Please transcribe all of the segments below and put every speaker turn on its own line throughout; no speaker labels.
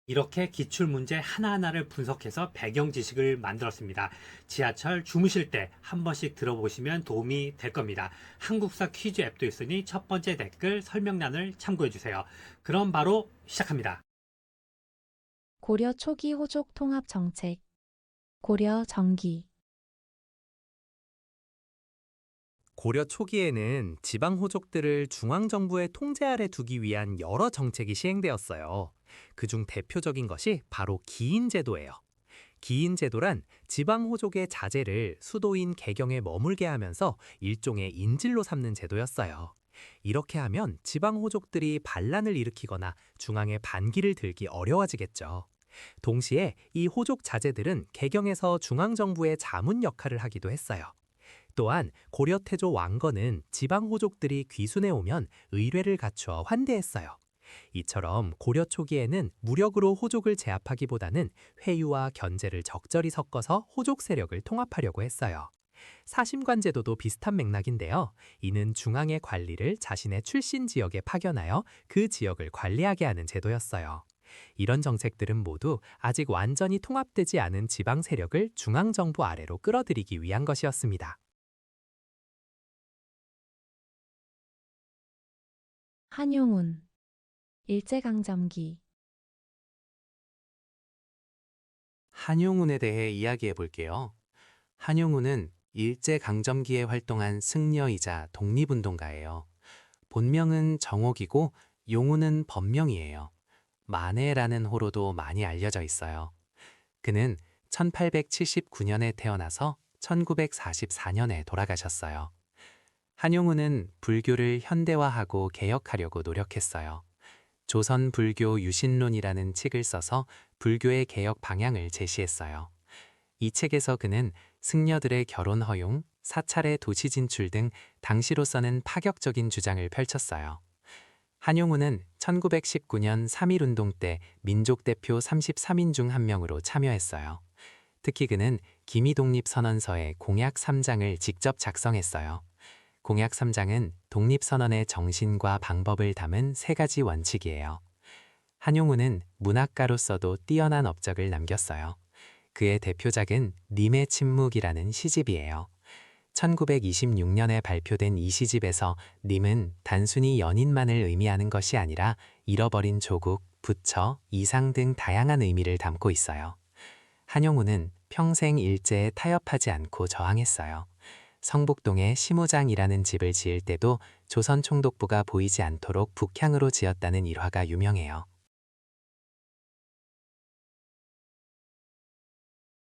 이렇게 기출문제 하나하나를 분석해서 배경 지식을 만들었습니다. 지하철 주무실 때 한 번씩 들어보시면 도움이 될 겁니다. 한국사 퀴즈 앱도 있으니 첫 번째 댓글 설명란을 참고해 주세요. 그럼 바로 시작합니다.
고려 초기 호족 통합 정책. 고려 정기.
고려 초기에는 지방 호족들을 중앙정부의 통제 아래 두기 위한 여러 정책이 시행되었어요. 그중 대표적인 것이 바로 기인제도예요. 기인제도란 지방 호족의 자제를 수도인 개경에 머물게 하면서 일종의 인질로 삼는 제도였어요. 이렇게 하면 지방 호족들이 반란을 일으키거나 중앙에 반기를 들기 어려워지겠죠. 동시에 이 호족 자제들은 개경에서 중앙정부의 자문 역할을 하기도 했어요. 또한 고려 태조 왕건은 지방 호족들이 귀순해 오면 의뢰를 갖추어 환대했어요. 이처럼 고려 초기에는 무력으로 호족을 제압하기보다는 회유와 견제를 적절히 섞어서 호족 세력을 통합하려고 했어요. 사심관제도도 비슷한 맥락인데요. 이는 중앙의 관리를 자신의 출신 지역에 파견하여 그 지역을 관리하게 하는 제도였어요. 이런 정책들은 모두 아직 완전히 통합되지 않은 지방 세력을 중앙정부 아래로 끌어들이기 위한 것이었습니다.
한용운. 일제강점기.
한용운에 대해 이야기해 볼게요. 한용운은 일제강점기에 활동한 승려이자 독립운동가예요. 본명은 정옥이고 용운은 법명이에요. 만해라는 호로도 많이 알려져 있어요. 그는 1879년에 태어나서 1944년에 돌아가셨어요. 한용운은 불교를 현대화하고 개혁하려고 노력했어요. 조선 불교 유신론이라는 책을 써서 불교의 개혁 방향을 제시했어요. 이 책에서 그는 승려들의 결혼 허용, 사찰의 도시 진출 등 당시로서는 파격적인 주장을 펼쳤어요. 한용운은 1919년 3.1운동 때 민족 대표 33인 중 한 명으로 참여했어요. 특히 그는 기미독립선언서의 공약 3장을 직접 작성했어요. 공약 3장은 독립선언의 정신과 방법을 담은 세 가지 원칙이에요. 한용운은 문학가로서도 뛰어난 업적을 남겼어요. 그의 대표작은 님의 침묵이라는 시집이에요. 1926년에 발표된 이 시집에서 님은 단순히 연인만을 의미하는 것이 아니라 잃어버린 조국, 부처, 이상 등 다양한 의미를 담고 있어요. 한용운은 평생 일제에 타협하지 않고 저항했어요. 성북동에 심우장이라는 집을 지을 때도 조선 총독부가 보이지 않도록 북향으로 지었다는 일화가 유명해요.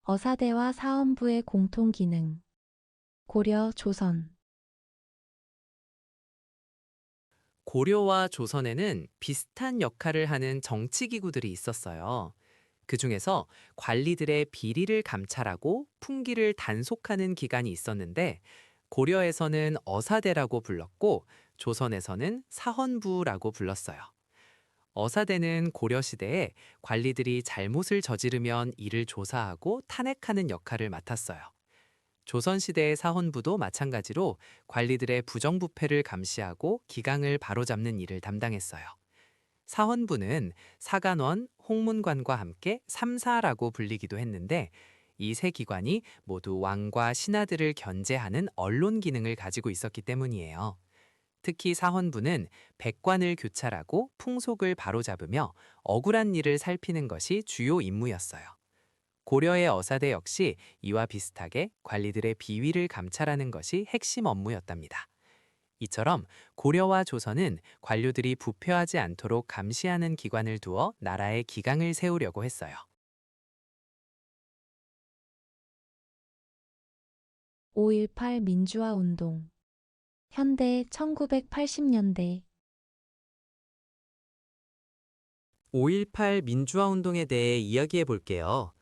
어사대와 사헌부의 공통기능. 고려 조선.
고려와 조선에는 비슷한 역할을 하는 정치기구들이 있었어요. 그 중에서 관리들의 비리를 감찰하고 풍기를 단속하는 기관이 있었는데, 고려에서는 어사대라고 불렀고, 조선에서는 사헌부라고 불렀어요. 어사대는 고려시대에 관리들이 잘못을 저지르면 이를 조사하고 탄핵하는 역할을 맡았어요. 조선시대의 사헌부도 마찬가지로 관리들의 부정부패를 감시하고 기강을 바로잡는 일을 담당했어요. 사헌부는 사간원, 홍문관과 함께 삼사라고 불리기도 했는데, 이 세 기관이 모두 왕과 신하들을 견제하는 언론 기능을 가지고 있었기 때문이에요. 특히 사헌부는 백관을 교찰하고 풍속을 바로잡으며 억울한 일을 살피는 것이 주요 임무였어요. 고려의 어사대 역시 이와 비슷하게 관리들의 비위를 감찰하는 것이 핵심 업무였답니다. 이처럼 고려와 조선은 관료들이 부패하지 않도록 감시하는 기관을 두어 나라의 기강을 세우려고 했어요.
5.18 민주화 운동. 현대 1980년대.
5.18 민주화 운동에 대해 이야기해 볼게요.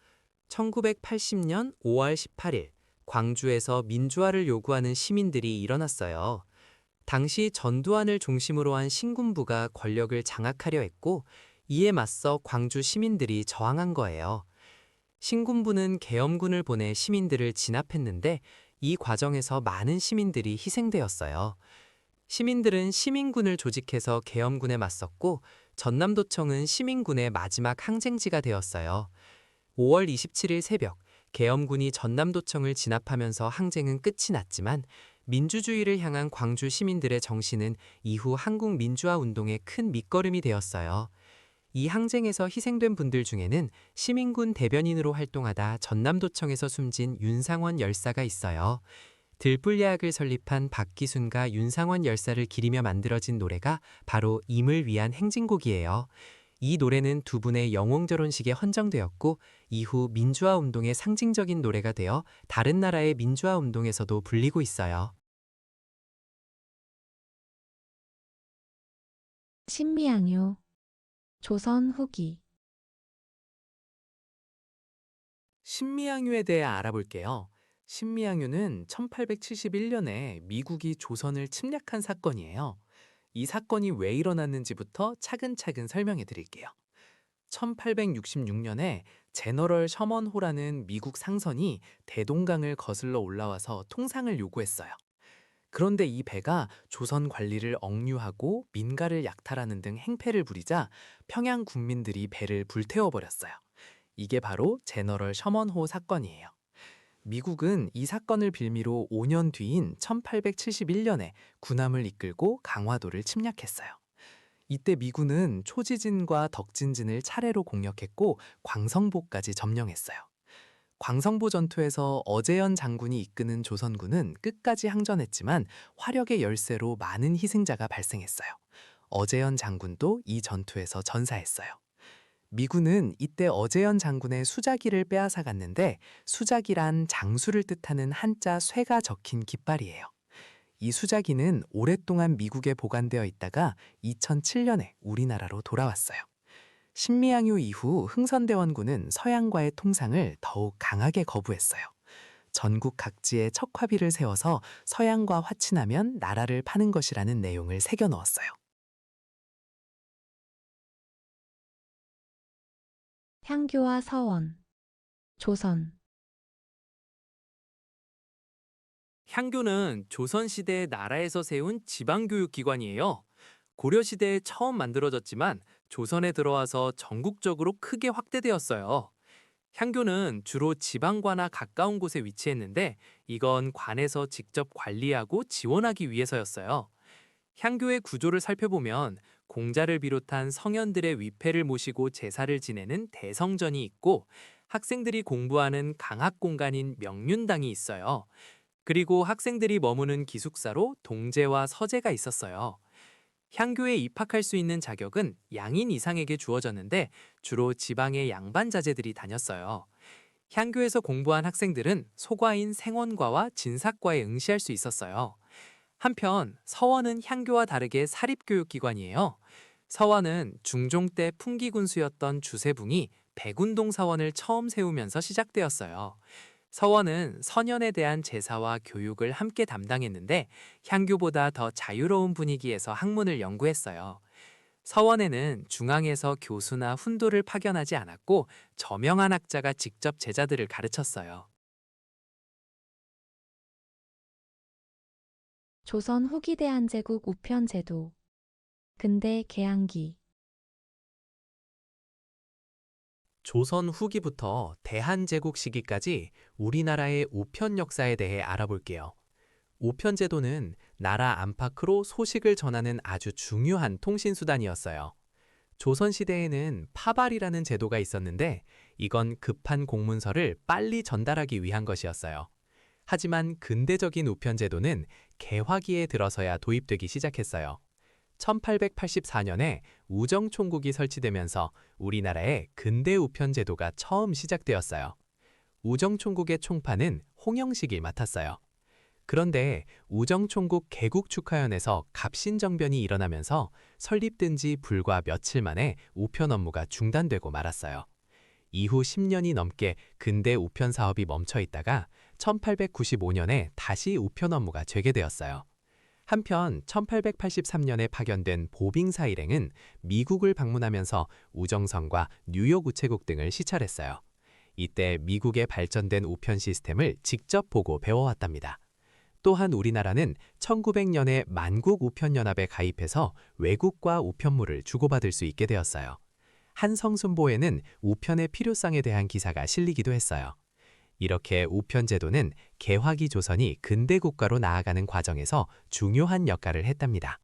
1980년 5월 18일, 광주에서 민주화를 요구하는 시민들이 일어났어요. 당시 전두환을 중심으로 한 신군부가 권력을 장악하려 했고, 이에 맞서 광주 시민들이 저항한 거예요. 신군부는 계엄군을 보내 시민들을 진압했는데, 이 과정에서 많은 시민들이 희생되었어요. 시민들은 시민군을 조직해서 계엄군에 맞섰고, 전남도청은 시민군의 마지막 항쟁지가 되었어요. 5월 27일 새벽, 계엄군이 전남도청을 진압하면서 항쟁은 끝이 났지만 민주주의를 향한 광주 시민들의 정신은 이후 한국 민주화 운동의 큰 밑거름이 되었어요. 이 항쟁에서 희생된 분들 중에는 시민군 대변인으로 활동하다 전남도청에서 숨진 윤상원 열사가 있어요. 들불야학을 설립한 박기순과 윤상원 열사를 기리며 만들어진 노래가 바로 임을 위한 행진곡이에요. 이 노래는 두 분의 영웅결혼식에 헌정되었고 이후 민주화 운동의 상징적인 노래가 되어 다른 나라의 민주화 운동에서도 불리고 있어요.
신미양요. 조선 후기.
신미양요에 대해 알아볼게요. 신미양요는 1871년에 미국이 조선을 침략한 사건이에요. 이 사건이 왜 일어났는지부터 차근차근 설명해 드릴게요. 1866년에 제너럴 셔먼호라는 미국 상선이 대동강을 거슬러 올라와서 통상을 요구했어요. 그런데 이 배가 조선 관리를 억류하고 민가를 약탈하는 등 행패를 부리자 평양 군민들이 배를 불태워버렸어요. 이게 바로 제너럴 셔먼호 사건이에요. 미국은 이 사건을 빌미로 5년 뒤인 1871년에 군함을 이끌고 강화도를 침략했어요. 이때 미군은 초지진과 덕진진을 차례로 공략했고 광성보까지 점령했어요. 광성보 전투에서 어제연 장군이 이끄는 조선군은 끝까지 항전했지만 화력의 열세로 많은 희생자가 발생했어요. 어제연 장군도 이 전투에서 전사했어요. 미군은 이때 어제연 장군의 수자기를 빼앗아 갔는데 수자기란 장수를 뜻하는 한자 쇠가 적힌 깃발이에요. 이 수자기는 오랫동안 미국에 보관되어 있다가 2007년에 우리나라로 돌아왔어요. 신미양요 이후 흥선대원군은 서양과의 통상을 더욱 강하게 거부했어요. 전국 각지에 척화비를 세워서 서양과 화친하면 나라를 파는 것이라는 내용을 새겨 넣었어요.
향교와 서원. 조선.
향교는 조선시대 나라에서 세운 지방교육기관이에요. 고려시대에 처음 만들어졌지만 조선에 들어와서 전국적으로 크게 확대되었어요. 향교는 주로 지방과나 가까운 곳에 위치했는데 이건 관에서 직접 관리하고 지원하기 위해서였어요. 향교의 구조를 살펴보면 공자를 비롯한 성현들의 위패를 모시고 제사를 지내는 대성전이 있고 학생들이 공부하는 강학 공간인 명륜당이 있어요. 그리고 학생들이 머무는 기숙사로 동제와 서재가 있었어요. 향교에 입학할 수 있는 자격은 양인 이상에게 주어졌는데 주로 지방의 양반 자제들이 다녔어요. 향교에서 공부한 학생들은 소과인 생원과와 진삭과에 응시할 수 있었어요. 한편 서원은 향교와 다르게 사립교육기관이에요. 서원은 중종 때 풍기군수였던 주세붕이 백운동 서원을 처음 세우면서 시작되었어요. 서원은 선현에 대한 제사와 교육을 함께 담당했는데 향교보다 더 자유로운 분위기에서 학문을 연구했어요. 서원에는 중앙에서 교수나 훈도를 파견하지 않았고 저명한 학자가 직접 제자들을 가르쳤어요.
조선 후기 대한제국 우편제도. 근대 개항기.
조선 후기부터 대한제국 시기까지 우리나라의 우편 역사에 대해 알아볼게요. 우편 제도는 나라 안팎으로 소식을 전하는 아주 중요한 통신수단이었어요. 조선시대에는 파발이라는 제도가 있었는데 이건 급한 공문서를 빨리 전달하기 위한 것이었어요. 하지만 근대적인 우편 제도는 개화기에 들어서야 도입되기 시작했어요. 1884년에 우정총국이 설치되면서 우리나라의 근대 우편 제도가 처음 시작되었어요. 우정총국의 총판은 홍영식이 맡았어요. 그런데 우정총국 개국축하연에서 갑신정변이 일어나면서 설립된 지 불과 며칠 만에 우편 업무가 중단되고 말았어요. 이후 10년이 넘게 근대 우편 사업이 멈춰 있다가 1895년에 다시 우편 업무가 재개되었어요. 한편 1883년에 파견된 보빙사 일행은 미국을 방문하면서 우정선과 뉴욕 우체국 등을 시찰했어요. 이때 미국의 발전된 우편 시스템을 직접 보고 배워왔답니다. 또한 우리나라는 1900년에 만국 우편연합에 가입해서 외국과 우편물을 주고받을 수 있게 되었어요. 한 성순보에는 우편의 필요성에 대한 기사가 실리기도 했어요. 이렇게 우편제도는 개화기 조선이 근대 국가로 나아가는 과정에서 중요한 역할을 했답니다.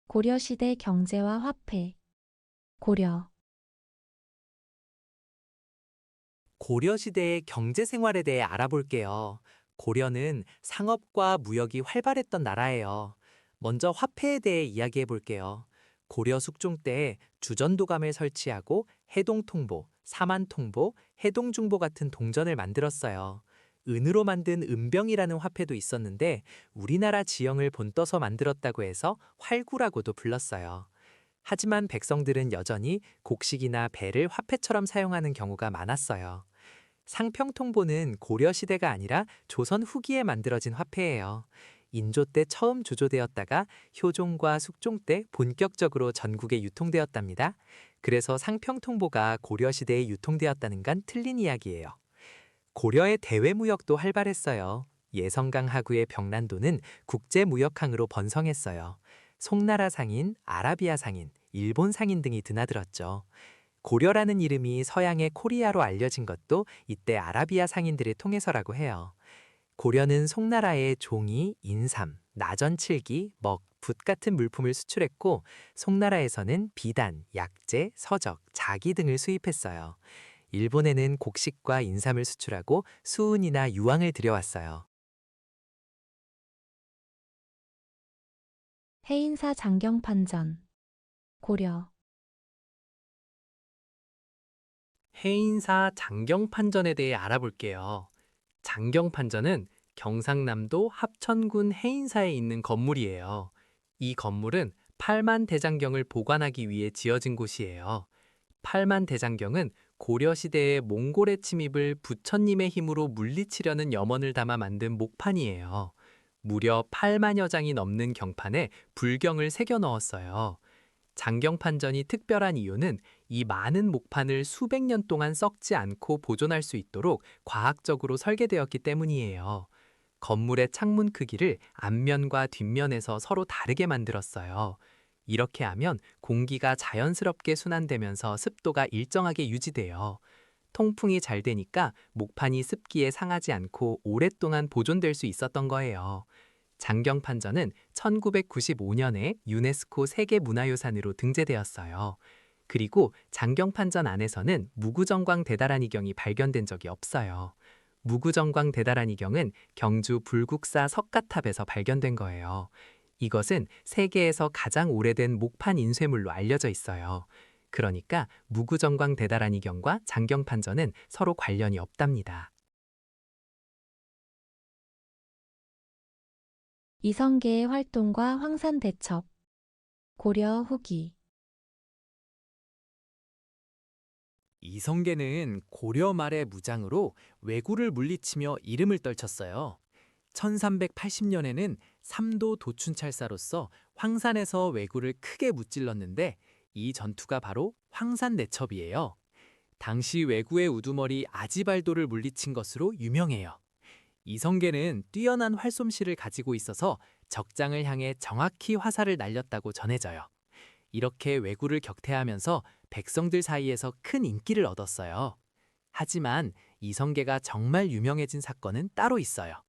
고려시대 경제와 화폐. 고려.
고려시대의 경제생활에 대해 알아볼게요. 고려는 상업과 무역이 활발했던 나라예요. 먼저 화폐에 대해 이야기해 볼게요. 고려 숙종 때 주전도감을 설치하고 해동통보, 사만통보, 해동중보 같은 동전을 만들었어요. 은으로 만든 은병이라는 화폐도 있었는데 우리나라 지형을 본떠서 만들었다고 해서 활구라고도 불렀어요. 하지만 백성들은 여전히 곡식이나 배를 화폐처럼 사용하는 경우가 많았어요. 상평통보는 고려시대가 아니라 조선 후기에 만들어진 화폐예요. 인조 때 처음 조조되었다가 효종과 숙종 때 본격적으로 전국에 유통되었답니다. 그래서 상평통보가 고려시대에 유통되었다는 건 틀린 이야기예요. 고려의 대외무역도 활발했어요. 예성강 하구의 병란도는 국제무역항으로 번성했어요. 송나라 상인, 아라비아 상인, 일본 상인 등이 드나들었죠. 고려라는 이름이 서양의 코리아로 알려진 것도 이때 아라비아 상인들을 통해서라고 해요. 고려는 송나라에 종이, 인삼, 나전칠기, 먹, 붓 같은 물품을 수출했고 송나라에서는 비단, 약재, 서적, 자기 등을 수입했어요. 일본에는 곡식과 인삼을 수출하고 수은이나 유황을 들여왔어요.
해인사 장경판전. 고려.
해인사 장경판전에 대해 알아볼게요. 장경판전은 경상남도 합천군 해인사에 있는 건물이에요. 이 건물은 팔만대장경을 보관하기 위해 지어진 곳이에요. 팔만대장경은 고려시대의 몽골의 침입을 부처님의 힘으로 물리치려는 염원을 담아 만든 목판이에요. 무려 8만여 장이 넘는 경판에 불경을 새겨 넣었어요. 장경판전이 특별한 이유는 이 많은 목판을 수백 년 동안 썩지 않고 보존할 수 있도록 과학적으로 설계되었기 때문이에요. 건물의 창문 크기를 앞면과 뒷면에서 서로 다르게 만들었어요. 이렇게 하면 공기가 자연스럽게 순환되면서 습도가 일정하게 유지돼요. 통풍이 잘 되니까 목판이 습기에 상하지 않고 오랫동안 보존될 수 있었던 거예요. 장경판전은 1995년에 유네스코 세계문화유산으로 등재되었어요. 그리고 장경판전 안에서는 무구정광 대다라니경이 발견된 적이 없어요. 무구정광 대다라니경은 경주 불국사 석가탑에서 발견된 거예요. 이것은 세계에서 가장 오래된 목판 인쇄물로 알려져 있어요. 그러니까 무구정광 대다라니경과 장경판전은 서로 관련이 없답니다.
이성계의 활동과 황산대첩. 고려 후기.
이성계는 고려 말의 무장으로 왜구를 물리치며 이름을 떨쳤어요. 1380년에는 삼도 도춘찰사로서 황산에서 왜구를 크게 무찔렀는데 이 전투가 바로 황산대첩이에요. 당시 왜구의 우두머리 아지발도를 물리친 것으로 유명해요. 이성계는 뛰어난 활솜씨를 가지고 있어서 적장을 향해 정확히 화살을 날렸다고 전해져요. 이렇게 왜구를 격퇴하면서 백성들 사이에서 큰 인기를 얻었어요. 하지만 이성계가 정말 유명해진 사건은 따로 있어요.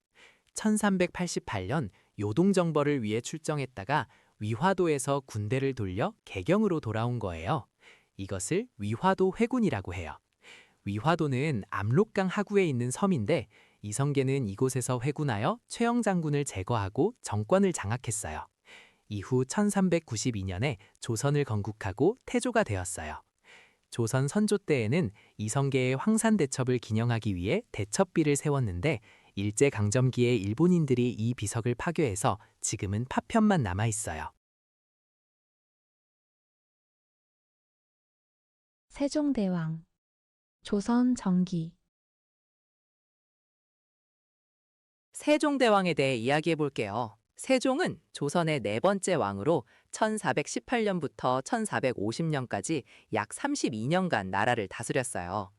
1388년 요동정벌을 위해 출정했다가 위화도에서 군대를 돌려 개경으로 돌아온 거예요. 이것을 위화도 회군이라고 해요. 위화도는 압록강 하구에 있는 섬인데 이성계는 이곳에서 회군하여 최영 장군을 제거하고 정권을 장악했어요. 이후 1392년에 조선을 건국하고 태조가 되었어요. 조선 선조 때에는 이성계의 황산대첩을 기념하기 위해 대첩비를 세웠는데 일제강점기에 일본인들이 이 비석을 파괴해서 지금은 파편만 남아 있어요.
세종대왕. 조선 정기.
세종대왕에 대해 이야기해 볼게요. 세종은 조선의 네 번째 왕으로 1418년부터 1450년까지 약 32년간 나라를 다스렸어요.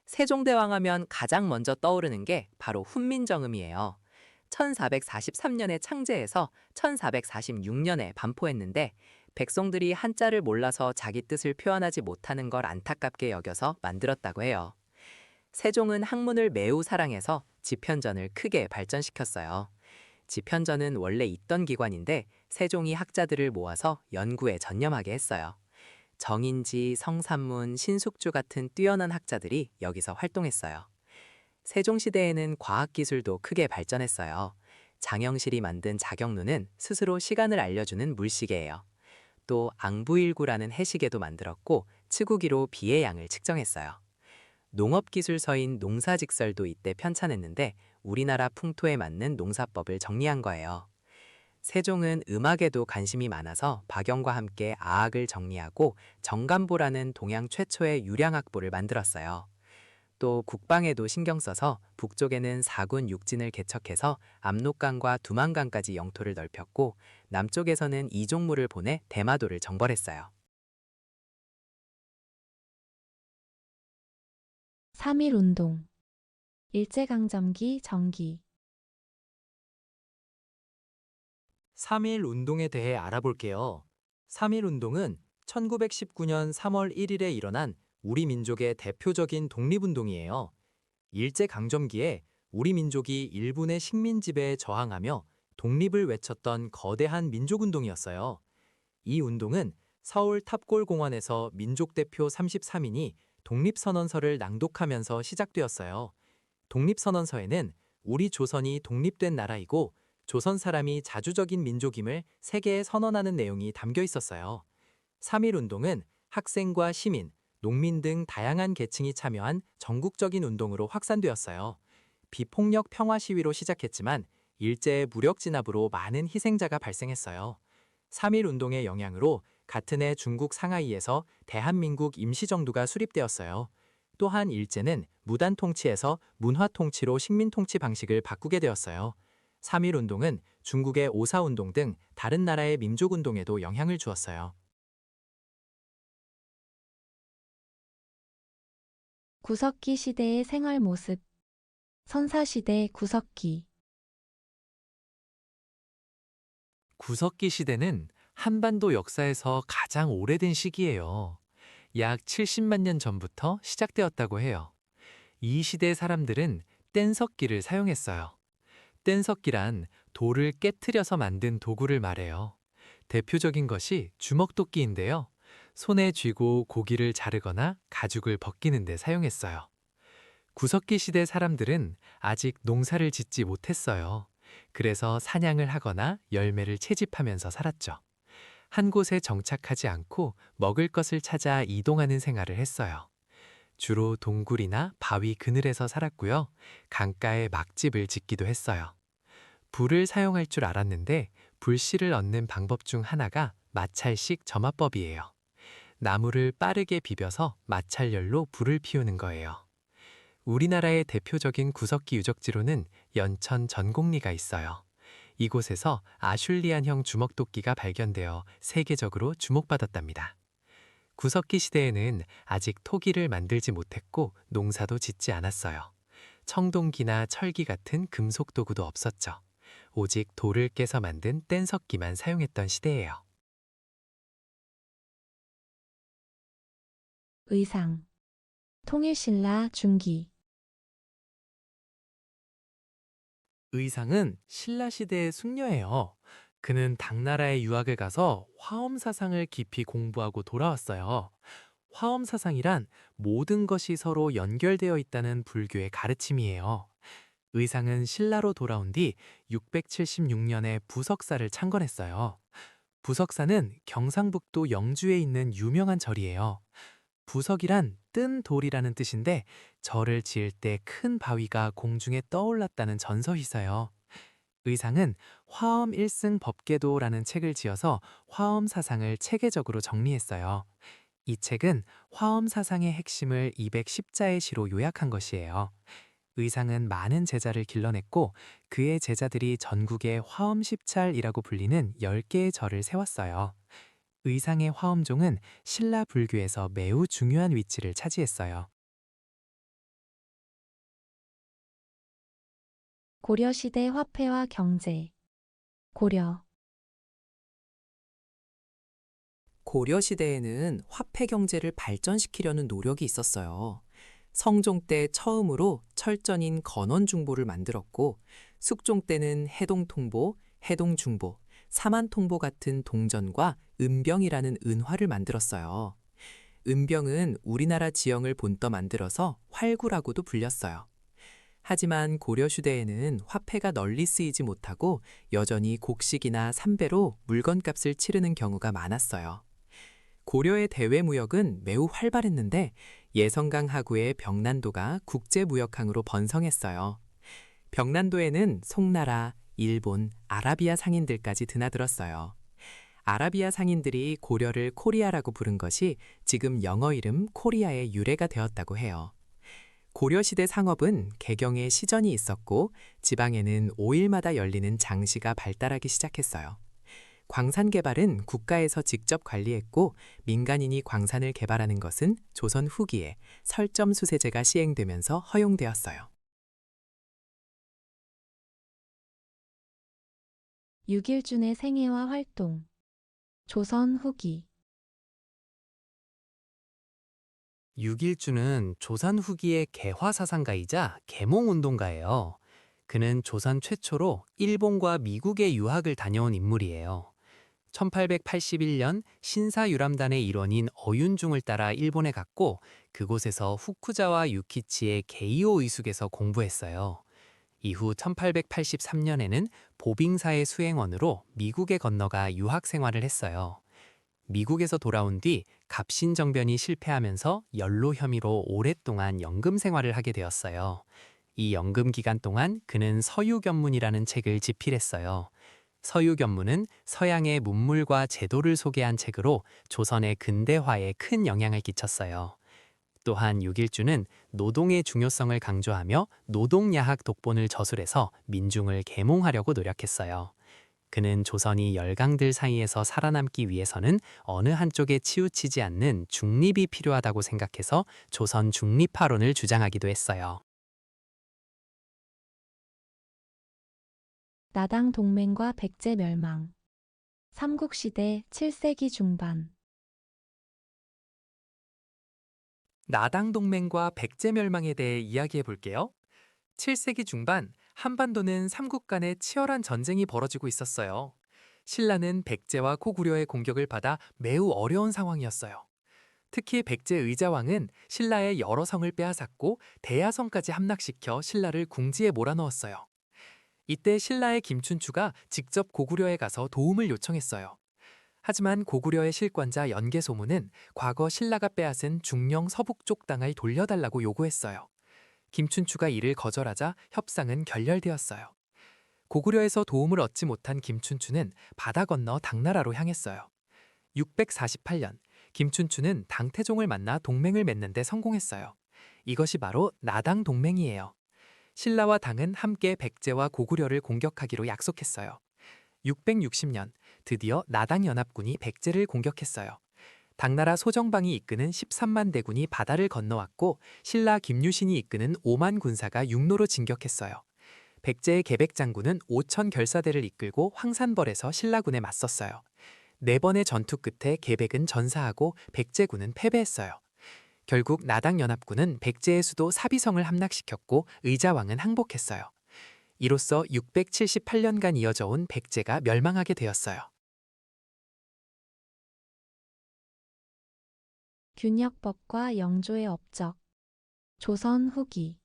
세종대왕 하면 가장 먼저 떠오르는 게 바로 훈민정음이에요. 1443년에 창제해서 1446년에 반포했는데 백성들이 한자를 몰라서 자기 뜻을 표현하지 못하는 걸 안타깝게 여겨서 만들었다고 해요. 세종은 학문을 매우 사랑해서 집현전을 크게 발전시켰어요. 집현전은 원래 있던 기관인데 세종이 학자들을 모아서 연구에 전념하게 했어요. 정인지, 성산문, 신숙주 같은 뛰어난 학자들이 여기서 활동했어요. 세종시대에는 과학기술도 크게 발전했어요. 장영실이 만든 자경루는 스스로 시간을 알려주는 물시계예요. 또 앙부일구라는 해시계도 만들었고 치구기로 비의 양을 측정했어요. 농업기술서인 농사직설도 이때 편찬했는데 우리나라 풍토에 맞는 농사법을 정리한 거예요. 세종은 음악에도 관심이 많아서 박영과 함께 아악을 정리하고 정감보라는 동양 최초의 유량악보를 만들었어요. 또 국방에도 신경 써서 북쪽에는 4군 육진을 개척해서 압록강과 두만강까지 영토를 넓혔고 남쪽에서는 이종무를 보내 대마도를 정벌했어요.
3.1운동, 일제강점기 정기.
3.1 운동에 대해 알아볼게요. 3.1 운동은 1919년 3월 1일에 일어난 우리 민족의 대표적인 독립운동이에요. 일제강점기에 우리 민족이 일본의 식민 지배에 저항하며 독립을 외쳤던 거대한 민족운동이었어요. 이 운동은 서울 탑골공원에서 민족대표 33인이 독립선언서를 낭독하면서 시작되었어요. 독립선언서에는 우리 조선이 독립된 나라이고 조선 사람이 자주적인 민족임을 세계에 선언하는 내용이 담겨 있었어요. 3.1 운동은 학생과 시민, 농민 등 다양한 계층이 참여한 전국적인 운동으로 확산되었어요. 비폭력 평화 시위로 시작했지만 일제의 무력 진압으로 많은 희생자가 발생했어요. 3.1 운동의 영향으로 같은 해 중국 상하이에서 대한민국 임시정부가 수립되었어요. 또한 일제는 무단 통치에서 문화 통치로 식민 통치 방식을 바꾸게 되었어요. 3.1 운동은 중국의 오사운동 등 다른 나라의 민족운동에도 영향을 주었어요.
구석기 시대의 생활 모습. 선사시대 구석기.
구석기 시대는 한반도 역사에서 가장 오래된 시기예요. 약 70만 년 전부터 시작되었다고 해요. 이 시대 사람들은 뗀석기를 사용했어요. 뗀석기란 돌을 깨트려서 만든 도구를 말해요. 대표적인 것이 주먹도끼인데요. 손에 쥐고 고기를 자르거나 가죽을 벗기는 데 사용했어요. 구석기 시대 사람들은 아직 농사를 짓지 못했어요. 그래서 사냥을 하거나 열매를 채집하면서 살았죠. 한 곳에 정착하지 않고 먹을 것을 찾아 이동하는 생활을 했어요. 주로 동굴이나 바위 그늘에서 살았고요. 강가에 막집을 짓기도 했어요. 불을 사용할 줄 알았는데 불씨를 얻는 방법 중 하나가 마찰식 점화법이에요. 나무를 빠르게 비벼서 마찰열로 불을 피우는 거예요. 우리나라의 대표적인 구석기 유적지로는 연천 전곡리가 있어요. 이곳에서 아슐리안형 주먹도끼가 발견되어 세계적으로 주목받았답니다. 구석기 시대에는 아직 토기를 만들지 못했고 농사도 짓지 않았어요. 청동기나 철기 같은 금속 도구도 없었죠. 오직 돌을 깨서 만든 뗀석기만 사용했던 시대예요.
의상. 통일신라 중기.
의상은 신라 시대의 숙녀예요. 그는 당나라에 유학을 가서 화엄 사상을 깊이 공부하고 돌아왔어요. 화엄 사상이란 모든 것이 서로 연결되어 있다는 불교의 가르침이에요. 의상은 신라로 돌아온 뒤 676년에 부석사를 창건했어요. 부석사는 경상북도 영주에 있는 유명한 절이에요. 부석이란 뜬 돌이라는 뜻인데 절을 지을 때 큰 바위가 공중에 떠올랐다는 전설이 있어요. 의상은 화엄 일승 법계도라는 책을 지어서 화엄 사상을 체계적으로 정리했어요. 이 책은 화엄 사상의 핵심을 210자의 시로 요약한 것이에요. 의상은 많은 제자를 길러냈고 그의 제자들이 전국에 화엄 십찰이라고 불리는 10개의 절을 세웠어요. 의상의 화엄종은 신라 불교에서 매우 중요한 위치를 차지했어요.
고려시대 화폐와 경제. 고려.
고려 시대에는 화폐 경제를 발전시키려는 노력이 있었어요. 성종 때 처음으로 철전인 건원중보를 만들었고, 숙종 때는 해동통보, 해동중보, 사만통보 같은 동전과 은병이라는 은화를 만들었어요. 은병은 우리나라 지형을 본떠 만들어서 활구라고도 불렸어요. 하지만 고려시대에는 화폐가 널리 쓰이지 못하고 여전히 곡식이나 삼배로 물건값을 치르는 경우가 많았어요. 고려의 대외무역은 매우 활발했는데 예성강 하구의 병난도가 국제무역항으로 번성했어요. 병난도에는 송나라, 일본, 아라비아 상인들까지 드나들었어요. 아라비아 상인들이 고려를 코리아라고 부른 것이 지금 영어 이름 코리아의 유래가 되었다고 해요. 고려시대 상업은 개경에 시전이 있었고 지방에는 5일마다 열리는 장시가 발달하기 시작했어요. 광산 개발은 국가에서 직접 관리했고 민간인이 광산을 개발하는 것은 조선 후기에 설점수세제가 시행되면서 허용되었어요.
육일준의 생애와 활동. 조선 후기.
육일주는 조선 후기의 개화사상가이자 계몽운동가예요. 그는 조선 최초로 일본과 미국의 유학을 다녀온 인물이에요. 1881년 신사유람단의 일원인 어윤중을 따라 일본에 갔고 그곳에서 후쿠자와 유키치의 게이오 의숙에서 공부했어요. 이후 1883년에는 보빙사의 수행원으로 미국에 건너가 유학 생활을 했어요. 미국에서 돌아온 뒤 갑신정변이 실패하면서 연로 혐의로 오랫동안 연금 생활을 하게 되었어요. 이 연금 기간 동안 그는 서유견문이라는 책을 집필했어요. 서유견문은 서양의 문물과 제도를 소개한 책으로 조선의 근대화에 큰 영향을 끼쳤어요. 또한 육일주는 노동의 중요성을 강조하며 노동야학 독본을 저술해서 민중을 계몽하려고 노력했어요. 그는 조선이 열강들 사이에서 살아남기 위해서는 어느 한쪽에 치우치지 않는 중립이 필요하다고 생각해서 조선 중립화론을 주장하기도 했어요.
나당 동맹과 백제 멸망. 삼국시대 7세기 중반.
나당 동맹과 백제 멸망에 대해 이야기해 볼게요. 7세기 중반 한반도는 삼국 간의 치열한 전쟁이 벌어지고 있었어요. 신라는 백제와 고구려의 공격을 받아 매우 어려운 상황이었어요. 특히 백제 의자왕은 신라의 여러 성을 빼앗았고 대야성까지 함락시켜 신라를 궁지에 몰아넣었어요. 이때 신라의 김춘추가 직접 고구려에 가서 도움을 요청했어요. 하지만 고구려의 실권자 연개소문은 과거 신라가 빼앗은 중령 서북쪽 땅을 돌려달라고 요구했어요. 김춘추가 이를 거절하자 협상은 결렬되었어요. 고구려에서 도움을 얻지 못한 김춘추는 바다 건너 당나라로 향했어요. 648년 김춘추는 당태종을 만나 동맹을 맺는 데 성공했어요. 이것이 바로 나당 동맹이에요. 신라와 당은 함께 백제와 고구려를 공격하기로 약속했어요. 660년 드디어 나당 연합군이 백제를 공격했어요. 당나라 소정방이 이끄는 13만 대군이 바다를 건너왔고 신라 김유신이 이끄는 5만 군사가 육로로 진격했어요. 백제의 계백 장군은 5천 결사대를 이끌고 황산벌에서 신라군에 맞섰어요. 4번의 전투 끝에 계백은 전사하고 백제군은 패배했어요. 결국 나당 연합군은 백제의 수도 사비성을 함락시켰고 의자왕은 항복했어요. 이로써 678년간 이어져 온 백제가 멸망하게 되었어요.
균역법과 영조의 업적. 조선 후기.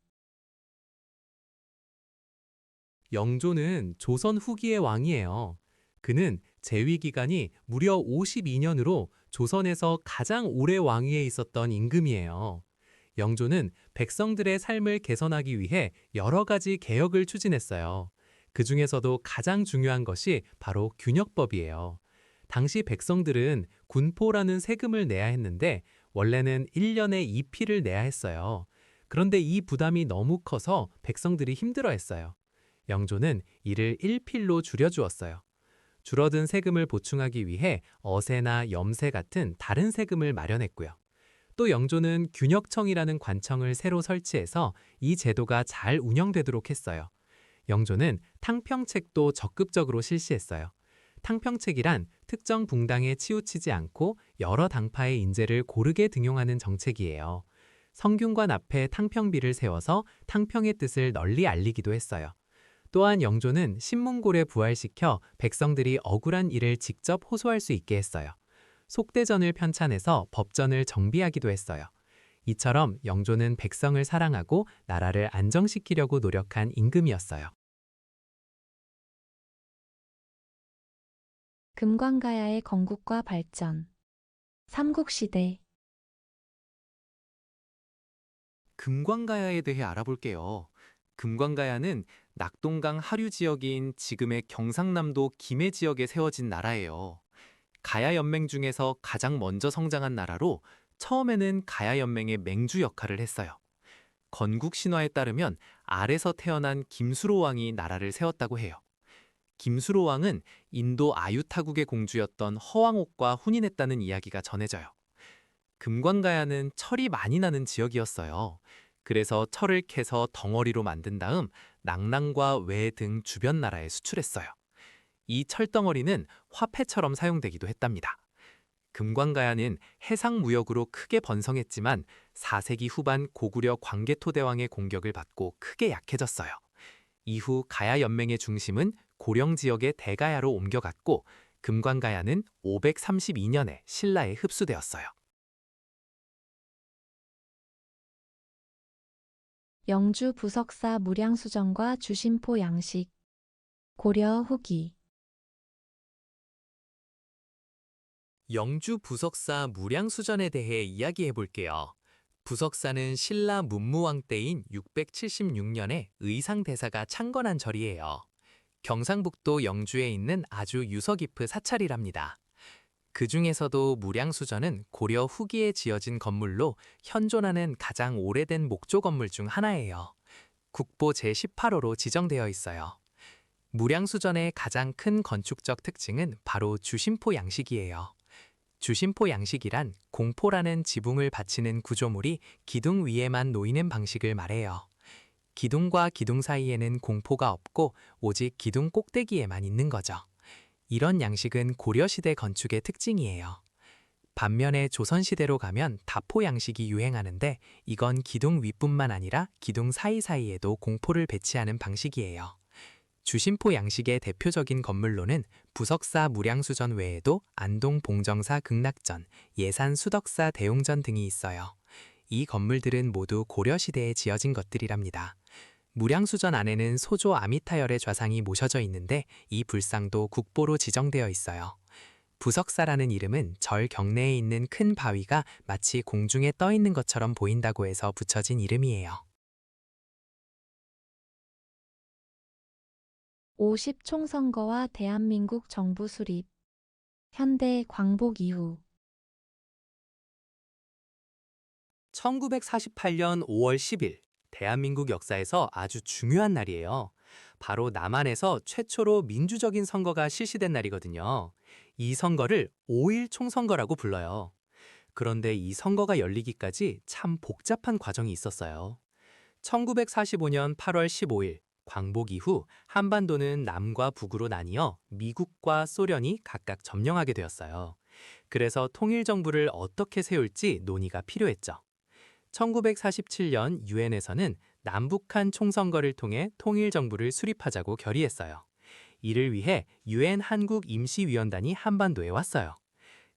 영조는 조선 후기의 왕이에요. 그는 재위 기간이 무려 52년으로 조선에서 가장 오래 왕위에 있었던 임금이에요. 영조는 백성들의 삶을 개선하기 위해 여러 가지 개혁을 추진했어요. 그 중에서도 가장 중요한 것이 바로 균역법이에요. 당시 백성들은 군포라는 세금을 내야 했는데 원래는 1년에 2필을 내야 했어요. 그런데 이 부담이 너무 커서 백성들이 힘들어했어요. 영조는 이를 1필로 줄여주었어요. 줄어든 세금을 보충하기 위해 어세나 염세 같은 다른 세금을 마련했고요. 또 영조는 균역청이라는 관청을 새로 설치해서 이 제도가 잘 운영되도록 했어요. 영조는 탕평책도 적극적으로 실시했어요. 탕평책이란 특정 붕당에 치우치지 않고 여러 당파의 인재를 고르게 등용하는 정책이에요. 성균관 앞에 탕평비를 세워서 탕평의 뜻을 널리 알리기도 했어요. 또한 영조는 신문고래 부활시켜 백성들이 억울한 일을 직접 호소할 수 있게 했어요. 속대전을 편찬해서 법전을 정비하기도 했어요. 이처럼 영조는 백성을 사랑하고 나라를 안정시키려고 노력한 임금이었어요.
금관가야의 건국과 발전. 삼국시대.
금관가야에 대해 알아볼게요. 금관가야는 낙동강 하류 지역인 지금의 경상남도 김해 지역에 세워진 나라예요. 가야 연맹 중에서 가장 먼저 성장한 나라로 처음에는 가야 연맹의 맹주 역할을 했어요. 건국 신화에 따르면 알에서 태어난 김수로 왕이 나라를 세웠다고 해요. 김수로 왕은 인도 아유타국의 공주였던 허왕옥과 혼인했다는 이야기가 전해져요. 금관가야는 철이 많이 나는 지역이었어요. 그래서 철을 캐서 덩어리로 만든 다음 낙랑과 외 등 주변 나라에 수출했어요. 이 철덩어리는 화폐처럼 사용되기도 했답니다. 금관가야는 해상 무역으로 크게 번성했지만 4세기 후반 고구려 광개토대왕의 공격을 받고 크게 약해졌어요. 이후 가야 연맹의 중심은 고령 지역의 대가야로 옮겨갔고 금관가야는 532년에 신라에 흡수되었어요.
영주 부석사 무량수전과 주심포 양식. 고려 후기.
영주 부석사 무량수전에 대해 이야기해 볼게요. 부석사는 신라 문무왕 때인 676년에 의상대사가 창건한 절이에요. 경상북도 영주에 있는 아주 유서 깊은 사찰이랍니다. 그 중에서도 무량수전은 고려 후기에 지어진 건물로 현존하는 가장 오래된 목조 건물 중 하나예요. 국보 제18호로 지정되어 있어요. 무량수전의 가장 큰 건축적 특징은 바로 주심포 양식이에요. 주심포 양식이란 공포라는 지붕을 받치는 구조물이 기둥 위에만 놓이는 방식을 말해요. 기둥과 기둥 사이에는 공포가 없고 오직 기둥 꼭대기에만 있는 거죠. 이런 양식은 고려시대 건축의 특징이에요. 반면에 조선시대로 가면 다포 양식이 유행하는데 이건 기둥 윗뿐만 아니라 기둥 사이사이에도 공포를 배치하는 방식이에요. 주심포 양식의 대표적인 건물로는 부석사 무량수전 외에도 안동 봉정사 극락전, 예산 수덕사 대웅전 등이 있어요. 이 건물들은 모두 고려시대에 지어진 것들이랍니다. 무량수전 안에는 소조 아미타열의 좌상이 모셔져 있는데 이 불상도 국보로 지정되어 있어요. 부석사라는 이름은 절 경내에 있는 큰 바위가 마치 공중에 떠 있는 것처럼 보인다고 해서 붙여진 이름이에요.
50 총선거와 대한민국 정부 수립. 현대 광복 이후.
1948년 5월 10일, 대한민국 역사에서 아주 중요한 날이에요. 바로 남한에서 최초로 민주적인 선거가 실시된 날이거든요. 이 선거를 5.1 총선거라고 불러요. 그런데 이 선거가 열리기까지 참 복잡한 과정이 있었어요. 1945년 8월 15일, 광복 이후 한반도는 남과 북으로 나뉘어 미국과 소련이 각각 점령하게 되었어요. 그래서 통일정부를 어떻게 세울지 논의가 필요했죠. 1947년 유엔에서는 남북한 총선거를 통해 통일정부를 수립하자고 결의했어요. 이를 위해 유엔 한국임시위원단이 한반도에 왔어요.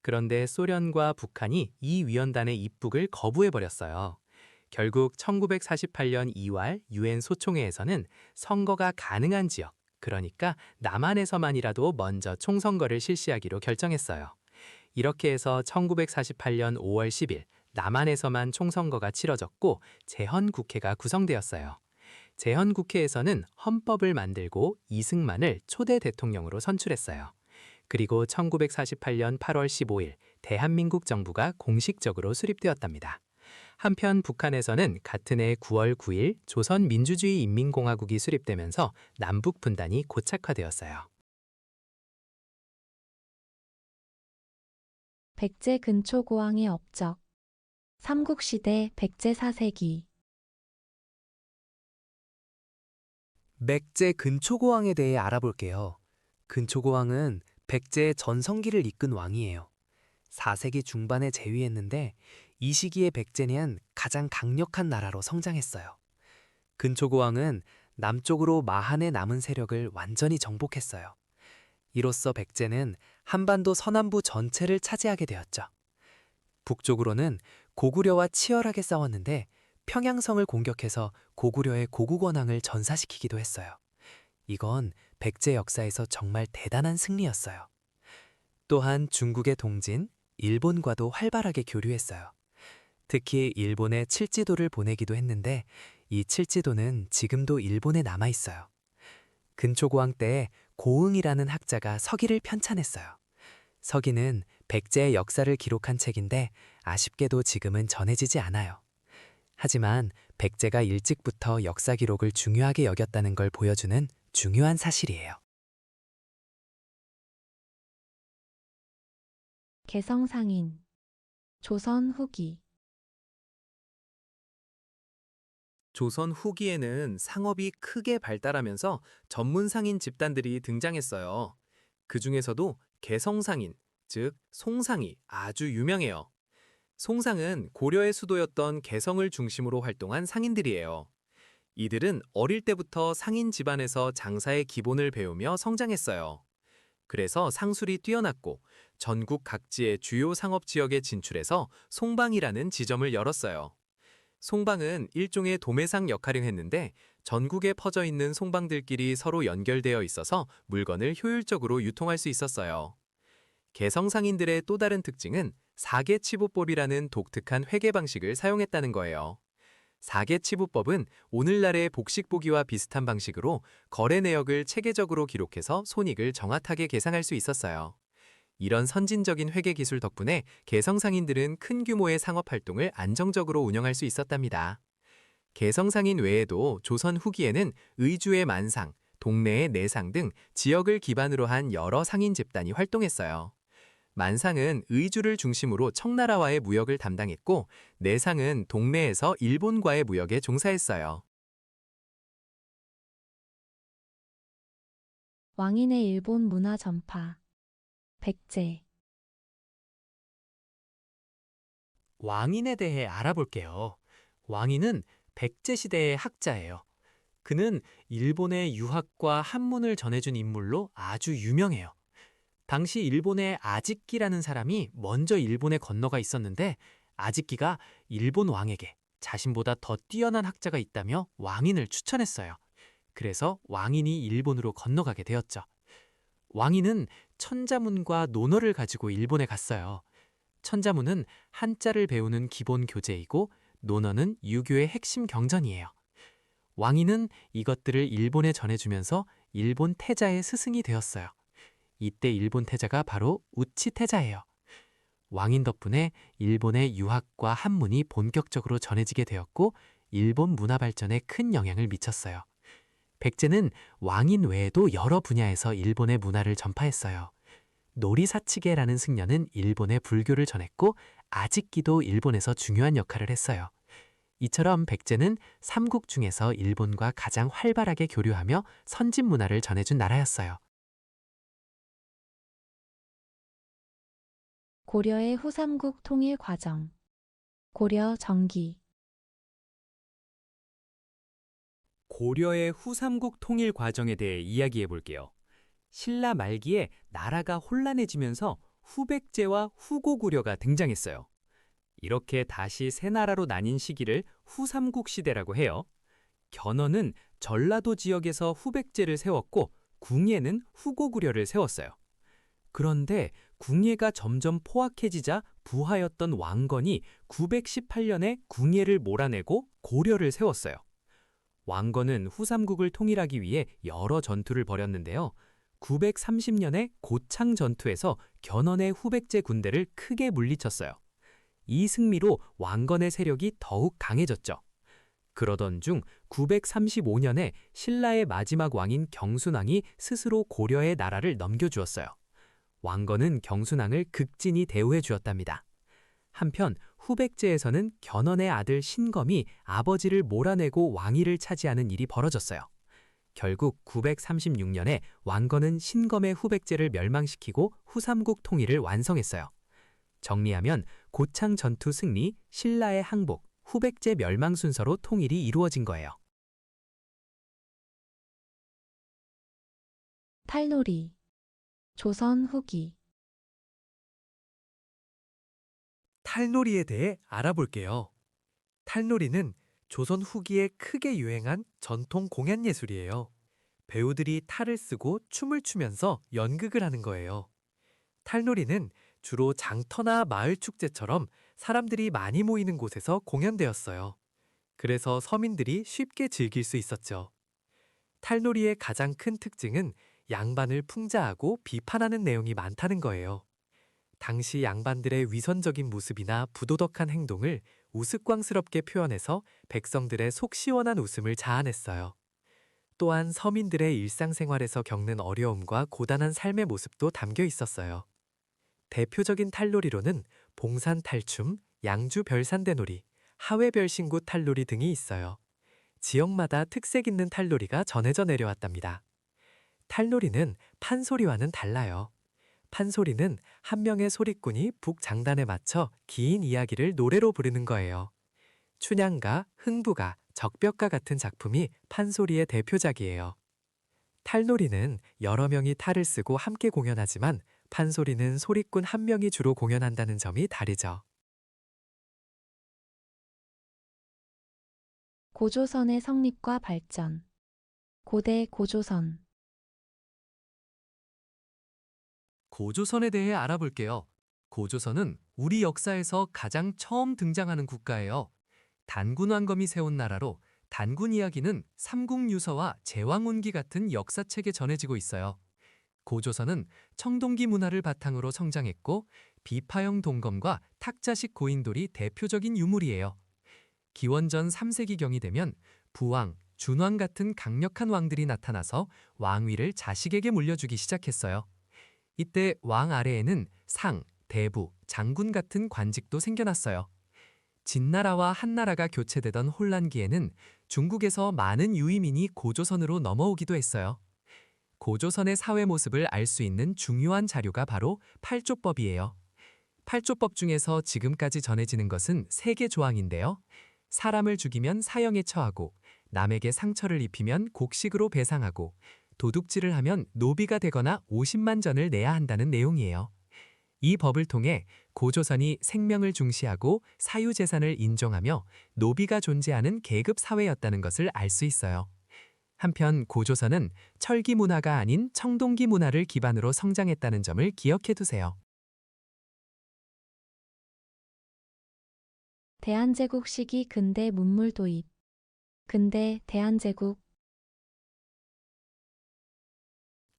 그런데 소련과 북한이 이 위원단의 입국을 거부해버렸어요. 결국 1948년 2월 유엔 소총회에서는 선거가 가능한 지역, 그러니까 남한에서만이라도 먼저 총선거를 실시하기로 결정했어요. 이렇게 해서 1948년 5월 10일 남한에서만 총선거가 치러졌고 제헌국회가 구성되었어요. 제헌국회에서는 헌법을 만들고 이승만을 초대 대통령으로 선출했어요. 그리고 1948년 8월 15일 대한민국 정부가 공식적으로 수립되었답니다. 한편 북한에서는 같은 해 9월 9일 조선민주주의인민공화국이 수립되면서 남북 분단이 고착화되었어요.
백제 근초고왕의 업적. 삼국시대 백제 4세기.
맥제 근초고왕에 대해 알아볼게요. 근초고왕은 백제의 전성기를 이끈 왕이에요. 4세기 중반에 재위했는데 이 시기에 백제는 가장 강력한 나라로 성장했어요. 근초고왕은 남쪽으로 마한에 남은 세력을 완전히 정복했어요. 이로써 백제는 한반도 서남부 전체를 차지하게 되었죠. 북쪽으로는 고구려와 치열하게 싸웠는데 평양성을 공격해서 고구려의 고국원왕을 전사시키기도 했어요. 이건 백제 역사에서 정말 대단한 승리였어요. 또한 중국의 동진, 일본과도 활발하게 교류했어요. 특히 일본에 칠지도를 보내기도 했는데 이 칠지도는 지금도 일본에 남아 있어요. 근초고왕 때에 고응이라는 학자가 서기를 편찬했어요. 서기는 백제의 역사를 기록한 책인데 아쉽게도 지금은 전해지지 않아요. 하지만 백제가 일찍부터 역사 기록을 중요하게 여겼다는 걸 보여주는 중요한 사실이에요.
개성상인 조선 후기
조선 후기에는 상업이 크게 발달하면서 전문 상인 집단들이 등장했어요. 그 중에서도 개성상인, 즉 송상이 아주 유명해요. 송상은 고려의 수도였던 개성을 중심으로 활동한 상인들이에요. 이들은 어릴 때부터 상인 집안에서 장사의 기본을 배우며 성장했어요. 그래서 상술이 뛰어났고 전국 각지의 주요 상업 지역에 진출해서 송방이라는 지점을 열었어요. 송방은 일종의 도매상 역할을 했는데 전국에 퍼져 있는 송방들끼리 서로 연결되어 있어서 물건을 효율적으로 유통할 수 있었어요. 개성상인들의 또 다른 특징은 사계치부법이라는 독특한 회계 방식을 사용했다는 거예요. 사계치부법은 오늘날의 복식보기와 비슷한 방식으로 거래 내역을 체계적으로 기록해서 손익을 정확하게 계산할 수 있었어요. 이런 선진적인 회계 기술 덕분에 개성상인들은 큰 규모의 상업 활동을 안정적으로 운영할 수 있었답니다. 개성상인 외에도 조선 후기에는 의주의 만상, 동네의 내상 등 지역을 기반으로 한 여러 상인 집단이 활동했어요. 만상은 의주를 중심으로 청나라와의 무역을 담당했고 내상은 동네에서 일본과의 무역에 종사했어요.
왕인의 일본 문화 전파 백제
왕인에 대해 알아볼게요. 왕인은 백제 시대의 학자예요. 그는 일본의 유학과 한문을 전해준 인물로 아주 유명해요. 당시 일본의 아직기라는 사람이 먼저 일본에 건너가 있었는데 아직기가 일본 왕에게 자신보다 더 뛰어난 학자가 있다며 왕인을 추천했어요. 그래서 왕인이 일본으로 건너가게 되었죠. 왕인은 천자문과 논어를 가지고 일본에 갔어요. 천자문은 한자를 배우는 기본 교재이고 논어는 유교의 핵심 경전이에요. 왕인은 이것들을 일본에 전해주면서 일본 태자의 스승이 되었어요. 이때 일본 태자가 바로 우치 태자예요. 왕인 덕분에 일본의 유학과 한문이 본격적으로 전해지게 되었고 일본 문화 발전에 큰 영향을 미쳤어요. 백제는 왕인 외에도 여러 분야에서 일본의 문화를 전파했어요. 노리사치계라는 승려는 일본의 불교를 전했고 아직기도 일본에서 중요한 역할을 했어요. 이처럼 백제는 삼국 중에서 일본과 가장 활발하게 교류하며 선진 문화를 전해준 나라였어요.
고려의 후삼국 통일 과정 고려 정기
고려의 후삼국 통일 과정에 대해 이야기해 볼게요. 신라 말기에 나라가 혼란해지면서 후백제와 후고구려가 등장했어요. 이렇게 다시 세 나라로 나뉜 시기를 후삼국 시대라고 해요. 견훤은 전라도 지역에서 후백제를 세웠고 궁예는 후고구려를 세웠어요. 그런데 궁예가 점점 포악해지자 부하였던 왕건이 918년에 궁예를 몰아내고 고려를 세웠어요. 왕건은 후삼국을 통일하기 위해 여러 전투를 벌였는데요. 930년에 고창 전투에서 견훤의 후백제 군대를 크게 물리쳤어요. 이 승리로 왕건의 세력이 더욱 강해졌죠. 그러던 중 935년에 신라의 마지막 왕인 경순왕이 스스로 고려의 나라를 넘겨주었어요. 왕건은 경순왕을 극진히 대우해 주었답니다. 한편 후백제에서는 견훤의 아들 신검이 아버지를 몰아내고 왕위를 차지하는 일이 벌어졌어요. 결국 936년에 왕건은 신검의 후백제를 멸망시키고 후삼국 통일을 완성했어요. 정리하면 고창 전투 승리, 신라의 항복, 후백제 멸망 순서로 통일이 이루어진 거예요.
탈놀이. 조선 후기.
탈놀이에 대해 알아볼게요. 탈놀이는 조선 후기에 크게 유행한 전통 공연 예술이에요. 배우들이 탈을 쓰고 춤을 추면서 연극을 하는 거예요. 탈놀이는 주로 장터나 마을 축제처럼 사람들이 많이 모이는 곳에서 공연되었어요. 그래서 서민들이 쉽게 즐길 수 있었죠. 탈놀이의 가장 큰 특징은 양반을 풍자하고 비판하는 내용이 많다는 거예요. 당시 양반들의 위선적인 모습이나 부도덕한 행동을 우스꽝스럽게 표현해서 백성들의 속 시원한 웃음을 자아냈어요. 또한 서민들의 일상생활에서 겪는 어려움과 고단한 삶의 모습도 담겨 있었어요. 대표적인 탈놀이로는 봉산탈춤, 양주별산대놀이, 하회별신구 탈놀이 등이 있어요. 지역마다 특색 있는 탈놀이가 전해져 내려왔답니다. 탈놀이는 판소리와는 달라요. 판소리는 한 명의 소리꾼이 북장단에 맞춰 긴 이야기를 노래로 부르는 거예요. 춘향가, 흥부가, 적벽가 같은 작품이 판소리의 대표작이에요. 탈놀이는 여러 명이 탈을 쓰고 함께 공연하지만 판소리는 소리꾼 한 명이 주로 공연한다는 점이 다르죠.
고조선의 성립과 발전. 고대 고조선.
고조선에 대해 알아볼게요. 고조선은 우리 역사에서 가장 처음 등장하는 국가예요. 단군왕검이 세운 나라로 단군 이야기는 삼국유서와 제왕운기 같은 역사책에 전해지고 있어요. 고조선은 청동기 문화를 바탕으로 성장했고 비파형 동검과 탁자식 고인돌이 대표적인 유물이에요. 기원전 3세기경이 되면 부왕, 준왕 같은 강력한 왕들이 나타나서 왕위를 자식에게 물려주기 시작했어요. 이때 왕 아래에는 상, 대부, 장군 같은 관직도 생겨났어요. 진나라와 한나라가 교체되던 혼란기에는 중국에서 많은 유이민이 고조선으로 넘어오기도 했어요. 고조선의 사회 모습을 알 수 있는 중요한 자료가 바로 팔조법이에요. 팔조법 중에서 지금까지 전해지는 것은 3개 조항인데요. 사람을 죽이면 사형에 처하고, 남에게 상처를 입히면 곡식으로 배상하고, 도둑질을 하면 노비가 되거나 50만 전을 내야 한다는 내용이에요. 이 법을 통해 고조선이 생명을 중시하고 사유재산을 인정하며 노비가 존재하는 계급 사회였다는 것을 알 수 있어요. 한편 고조선은 철기 문화가 아닌 청동기 문화를 기반으로 성장했다는 점을 기억해 두세요.
대한제국 시기 근대 문물 도입. 근대 대한제국.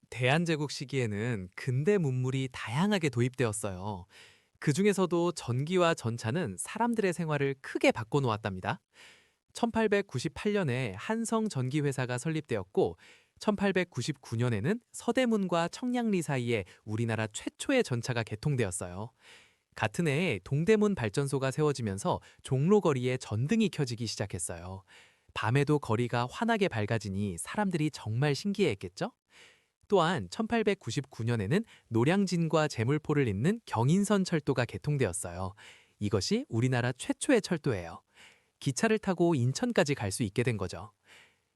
대한제국 시기에는 근대 문물이 다양하게 도입되었어요. 그 중에서도 전기와 전차는 사람들의 생활을 크게 바꿔놓았답니다. 1898년에 한성전기회사가 설립되었고 1899년에는 서대문과 청량리 사이에 우리나라 최초의 전차가 개통되었어요. 같은 해에 동대문 발전소가 세워지면서 종로거리에 전등이 켜지기 시작했어요. 밤에도 거리가 환하게 밝아지니 사람들이 정말 신기해했겠죠? 또한 1899년에는 노량진과 제물포를 잇는 경인선 철도가 개통되었어요. 이것이 우리나라 최초의 철도예요. 기차를 타고 인천까지 갈 수 있게 된 거죠.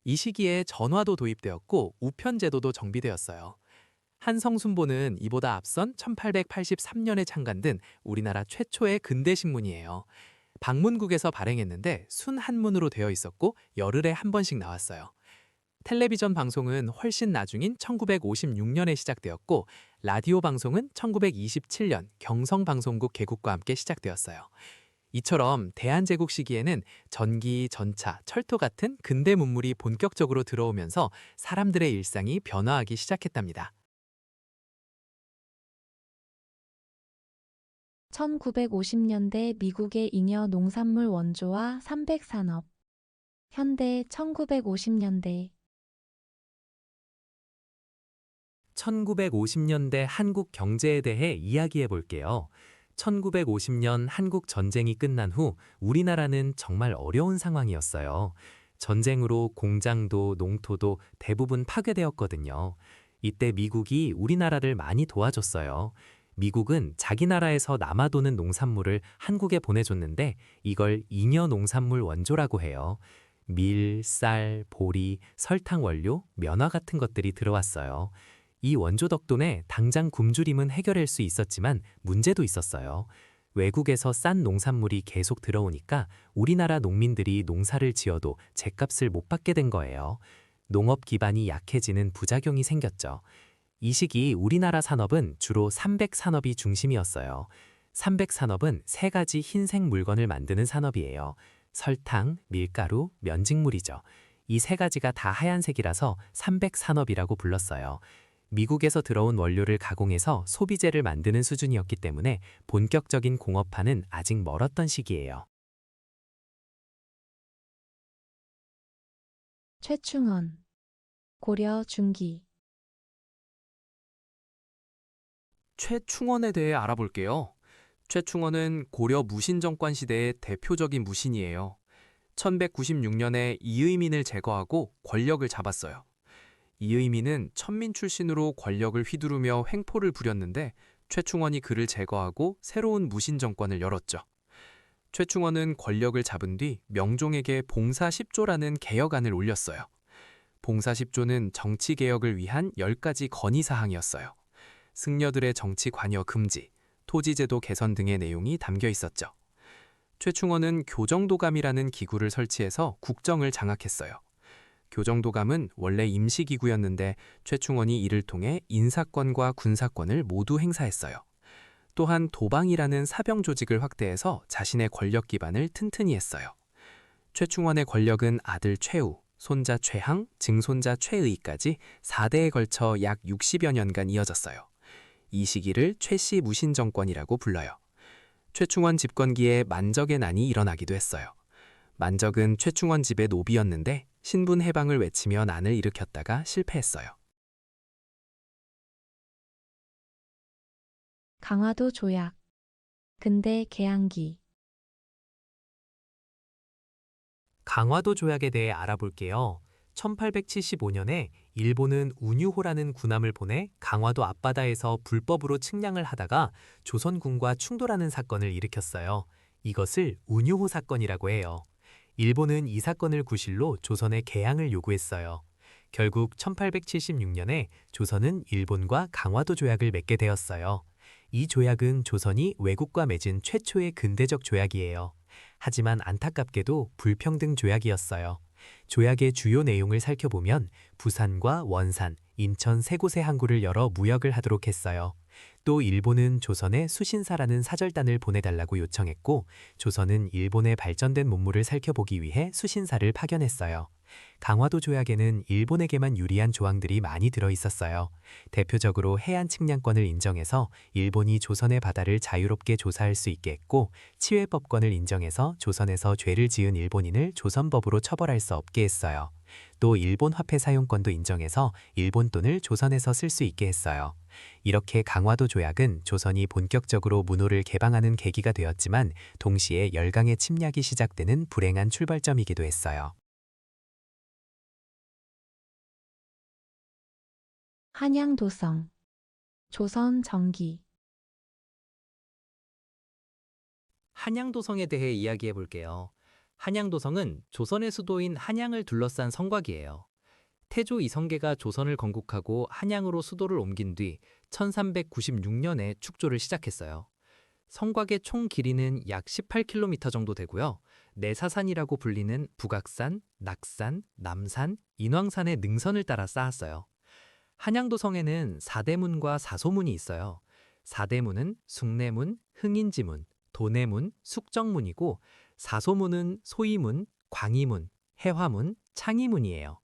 이 시기에 전화도 도입되었고 우편제도도 정비되었어요. 한성순보는 이보다 앞선 1883년에 창간된 우리나라 최초의 근대신문이에요. 방문국에서 발행했는데 순한문으로 되어 있었고 열흘에 한 번씩 나왔어요. 텔레비전 방송은 훨씬 나중인 1956년에 시작되었고 라디오 방송은 1927년 경성방송국 개국과 함께 시작되었어요. 이처럼 대한제국 시기에는 전기, 전차, 철도 같은 근대 문물이 본격적으로 들어오면서 사람들의 일상이 변화하기 시작했답니다.
1950년대 미국의 잉여 농산물 원조와 300산업. 현대 1950년대.
1950년대 한국 경제에 대해 이야기해 볼게요. 1950년 한국 전쟁이 끝난 후 우리나라는 정말 어려운 상황이었어요. 전쟁으로 공장도 농토도 대부분 파괴되었거든요. 이때 미국이 우리나라를 많이 도와줬어요. 미국은 자기 나라에서 남아도는 농산물을 한국에 보내줬는데 이걸 잉여 농산물 원조라고 해요. 밀, 쌀, 보리, 설탕 원료, 면화 같은 것들이 들어왔어요. 이 원조 덕분에 당장 굶주림은 해결할 수 있었지만 문제도 있었어요. 외국에서 싼 농산물이 계속 들어오니까 우리나라 농민들이 농사를 지어도 죗값을 못 받게 된 거예요. 농업 기반이 약해지는 부작용이 생겼죠. 이 시기 우리나라 산업은 주로 삼백산업이 중심이었어요. 삼백산업은 세 가지 흰색 물건을 만드는 산업이에요. 설탕, 밀가루, 면직물이죠. 이 세 가지가 다 하얀색이라서 삼백산업이라고 불렀어요. 미국에서 들어온 원료를 가공해서 소비재를 만드는 수준이었기 때문에 본격적인 공업화는 아직 멀었던 시기예요.
최충원. 고려 중기.
최충원에 대해 알아볼게요. 최충원은 고려 무신정권 시대의 대표적인 무신이에요. 1196년에 이의민을 제거하고 권력을 잡았어요. 이의민은 천민 출신으로 권력을 휘두르며 횡포를 부렸는데 최충원이 그를 제거하고 새로운 무신 정권을 열었죠. 최충원은 권력을 잡은 뒤 명종에게 봉사 10조라는 개혁안을 올렸어요. 봉사 10조는 정치 개혁을 위한 10가지 건의사항이었어요. 승려들의 정치 관여 금지, 토지제도 개선 등의 내용이 담겨 있었죠. 최충원은 교정도감이라는 기구를 설치해서 국정을 장악했어요. 교정도감은 원래 임시기구였는데 최충원이 이를 통해 인사권과 군사권을 모두 행사했어요. 또한 도방이라는 사병 조직을 확대해서 자신의 권력 기반을 튼튼히 했어요. 최충원의 권력은 아들 최우, 손자 최항, 증손자 최의까지 4대에 걸쳐 약 60여 년간 이어졌어요. 이 시기를 최씨 무신정권이라고 불러요. 최충원 집권기에 만적의 난이 일어나기도 했어요. 만적은 최충원 집의 노비였는데 신분 해방을 외치며 난을 일으켰다가 실패했어요.
강화도 조약. 근대 개항기.
강화도 조약에 대해 알아볼게요. 1875년에 일본은 운유호라는 군함을 보내 강화도 앞바다에서 불법으로 측량을 하다가 조선군과 충돌하는 사건을 일으켰어요. 이것을 운유호 사건이라고 해요. 일본은 이 사건을 구실로 조선에 개항을 요구했어요. 결국 1876년에 조선은 일본과 강화도 조약을 맺게 되었어요. 이 조약은 조선이 외국과 맺은 최초의 근대적 조약이에요. 하지만 안타깝게도 불평등 조약이었어요. 조약의 주요 내용을 살펴보면 부산과 원산, 인천 세 곳의 항구를 열어 무역을 하도록 했어요. 또 일본은 조선에 수신사라는 사절단을 보내달라고 요청했고 조선은 일본의 발전된 문물을 살펴보기 위해 수신사를 파견했어요. 강화도 조약에는 일본에게만 유리한 조항들이 많이 들어있었어요. 대표적으로 해안 측량권을 인정해서 일본이 조선의 바다를 자유롭게 조사할 수 있게 했고 치외법권을 인정해서 조선에서 죄를 지은 일본인을 조선법으로 처벌할 수 없게 했어요. 또 일본 화폐 사용권도 인정해서 일본 돈을 조선에서 쓸 수 있게 했어요. 이렇게 강화도 조약은 조선이 본격적으로 문호를 개방하는 계기가 되었지만 동시에 열강의 침략이 시작되는 불행한 출발점이기도 했어요.
한양도성. 조선 정기.
한양도성에 대해 이야기해 볼게요. 한양도성은 조선의 수도인 한양을 둘러싼 성곽이에요. 태조 이성계가 조선을 건국하고 한양으로 수도를 옮긴 뒤 1396년에 축조를 시작했어요. 성곽의 총 길이는 약 18km 정도 되고요. 내사산이라고 불리는 북악산, 낙산, 남산, 인왕산의 능선을 따라 쌓았어요. 한양도성에는 사대문과 사소문이 있어요. 사대문은 숭례문, 흥인지문, 도내문, 숙정문이고 사소문은 소이문, 광이문, 해화문, 창이문이에요.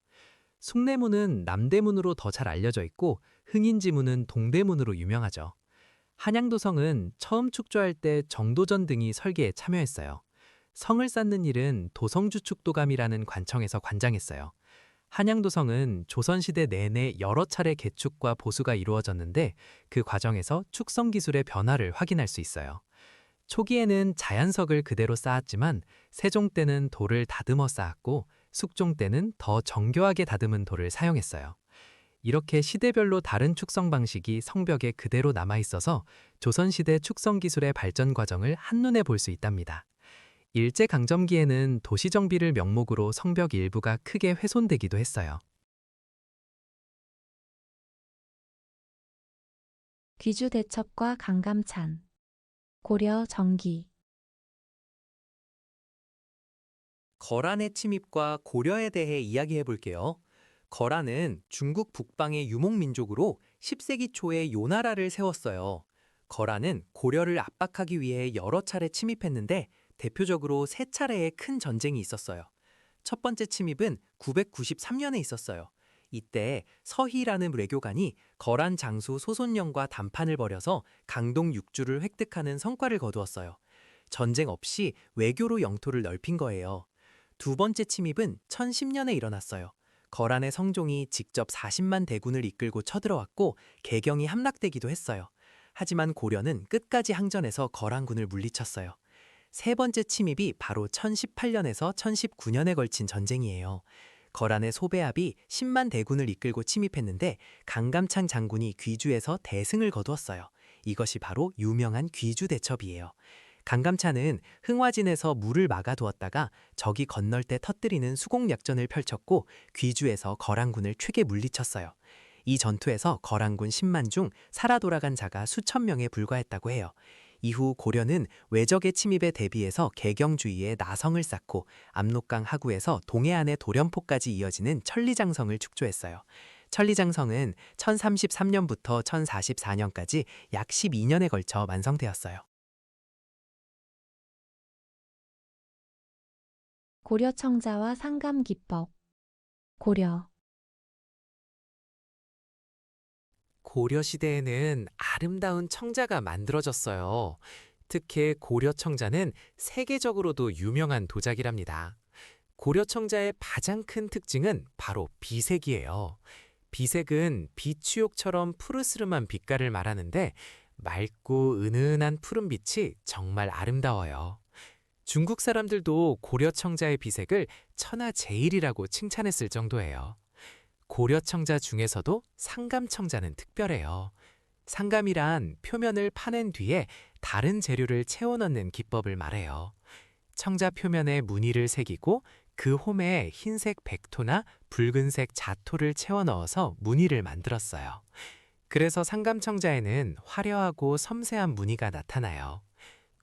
숭례문은 남대문으로 더 잘 알려져 있고 흥인지문은 동대문으로 유명하죠. 한양도성은 처음 축조할 때 정도전 등이 설계에 참여했어요. 성을 쌓는 일은 도성주축도감이라는 관청에서 관장했어요. 한양도성은 조선시대 내내 여러 차례 개축과 보수가 이루어졌는데 그 과정에서 축성 기술의 변화를 확인할 수 있어요. 초기에는 자연석을 그대로 쌓았지만 세종 때는 돌을 다듬어 쌓았고
숙종 때는 더 정교하게 다듬은 돌을 사용했어요. 이렇게 시대별로 다른 축성 방식이 성벽에 그대로 남아 있어서 조선시대 축성 기술의 발전 과정을 한눈에 볼 수 있답니다. 일제강점기에는 도시 정비를 명목으로 성벽 일부가 크게 훼손되기도 했어요.
귀주 대첩과 강감찬. 고려 정기.
거란의 침입과 고려에 대해 이야기해 볼게요. 거란은 중국 북방의 유목민족으로 10세기 초에 요나라를 세웠어요. 거란은 고려를 압박하기 위해 여러 차례 침입했는데 대표적으로 세 차례의 큰 전쟁이 있었어요. 첫 번째 침입은 993년에 있었어요. 이때 서희라는 외교관이 거란 장수 소손영과 담판을 벌여서 강동 6주를 획득하는 성과를 거두었어요. 전쟁 없이 외교로 영토를 넓힌 거예요. 두 번째 침입은 1010년에 일어났어요. 거란의 성종이 직접 40만 대군을 이끌고 쳐들어왔고 개경이 함락되기도 했어요. 하지만 고려는 끝까지 항전해서 거란군을 물리쳤어요. 세 번째 침입이 바로 1018년에서 1019년에 걸친 전쟁이에요. 거란의 소배합이 10만 대군을 이끌고 침입했는데 강감창 장군이 귀주에서 대승을 거두었어요. 이것이 바로 유명한 귀주 대첩이에요. 강감찬은 흥화진에서 물을 막아두었다가 적이 건널 때 터뜨리는 수공약전을 펼쳤고 귀주에서 거란군을 크게 물리쳤어요. 이 전투에서 거란군 10만 중 살아 돌아간 자가 수천 명에 불과했다고 해요. 이후 고려는 외적의 침입에 대비해서 개경주의에 나성을 쌓고 압록강 하구에서 동해안의 도련포까지 이어지는 천리장성을 축조했어요. 천리장성은 1033년부터 1044년까지 약 12년에 걸쳐 완성되었어요.
고려 청자와 상감 기법. 고려.
고려시대에는 아름다운 청자가 만들어졌어요. 특히 고려청자는 세계적으로도 유명한 도자기랍니다. 고려청자의 가장 큰 특징은 바로 비색이에요. 비색은 비추욕처럼 푸르스름한 빛깔을 말하는데 맑고 은은한 푸른빛이 정말 아름다워요. 중국 사람들도 고려청자의 비색을 천하제일이라고 칭찬했을 정도예요. 고려청자 중에서도 상감청자는 특별해요. 상감이란 표면을 파낸 뒤에 다른 재료를 채워 넣는 기법을 말해요. 청자 표면에 무늬를 새기고 그 홈에 흰색 백토나 붉은색 자토를 채워 넣어서 무늬를 만들었어요. 그래서 상감청자에는 화려하고 섬세한 무늬가 나타나요.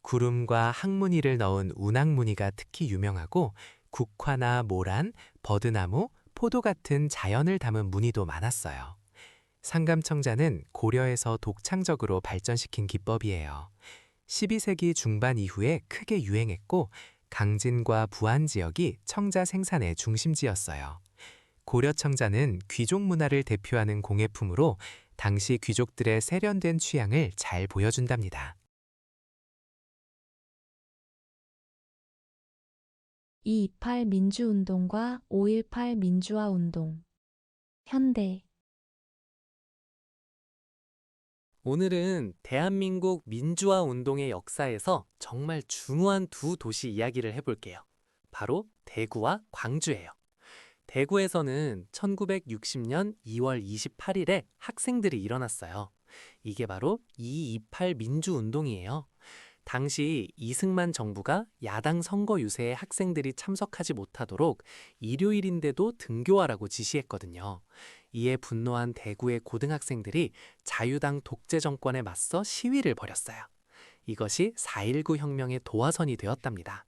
구름과 항무늬를 넣은 운항무늬가 특히 유명하고 국화나 모란, 버드나무, 포도 같은 자연을 담은 무늬도 많았어요. 상감청자는 고려에서 독창적으로 발전시킨 기법이에요. 12세기 중반 이후에 크게 유행했고 강진과 부안 지역이 청자 생산의 중심지였어요. 고려청자는 귀족 문화를 대표하는 공예품으로 당시 귀족들의 세련된 취향을 잘 보여준답니다.
228 민주운동과 5.18 민주화운동. 현대.
오늘은 대한민국 민주화 운동의 역사에서 정말 중요한 두 도시 이야기를 해볼게요. 바로 대구와 광주예요. 대구에서는 1960년 2월 28일에 학생들이 일어났어요. 이게 바로 228 민주운동이에요. 당시 이승만 정부가 야당 선거 유세에 학생들이 참석하지 못하도록 일요일인데도 등교하라고 지시했거든요. 이에 분노한 대구의 고등학생들이 자유당 독재 정권에 맞서 시위를 벌였어요. 이것이 4.19 혁명의 도화선이 되었답니다.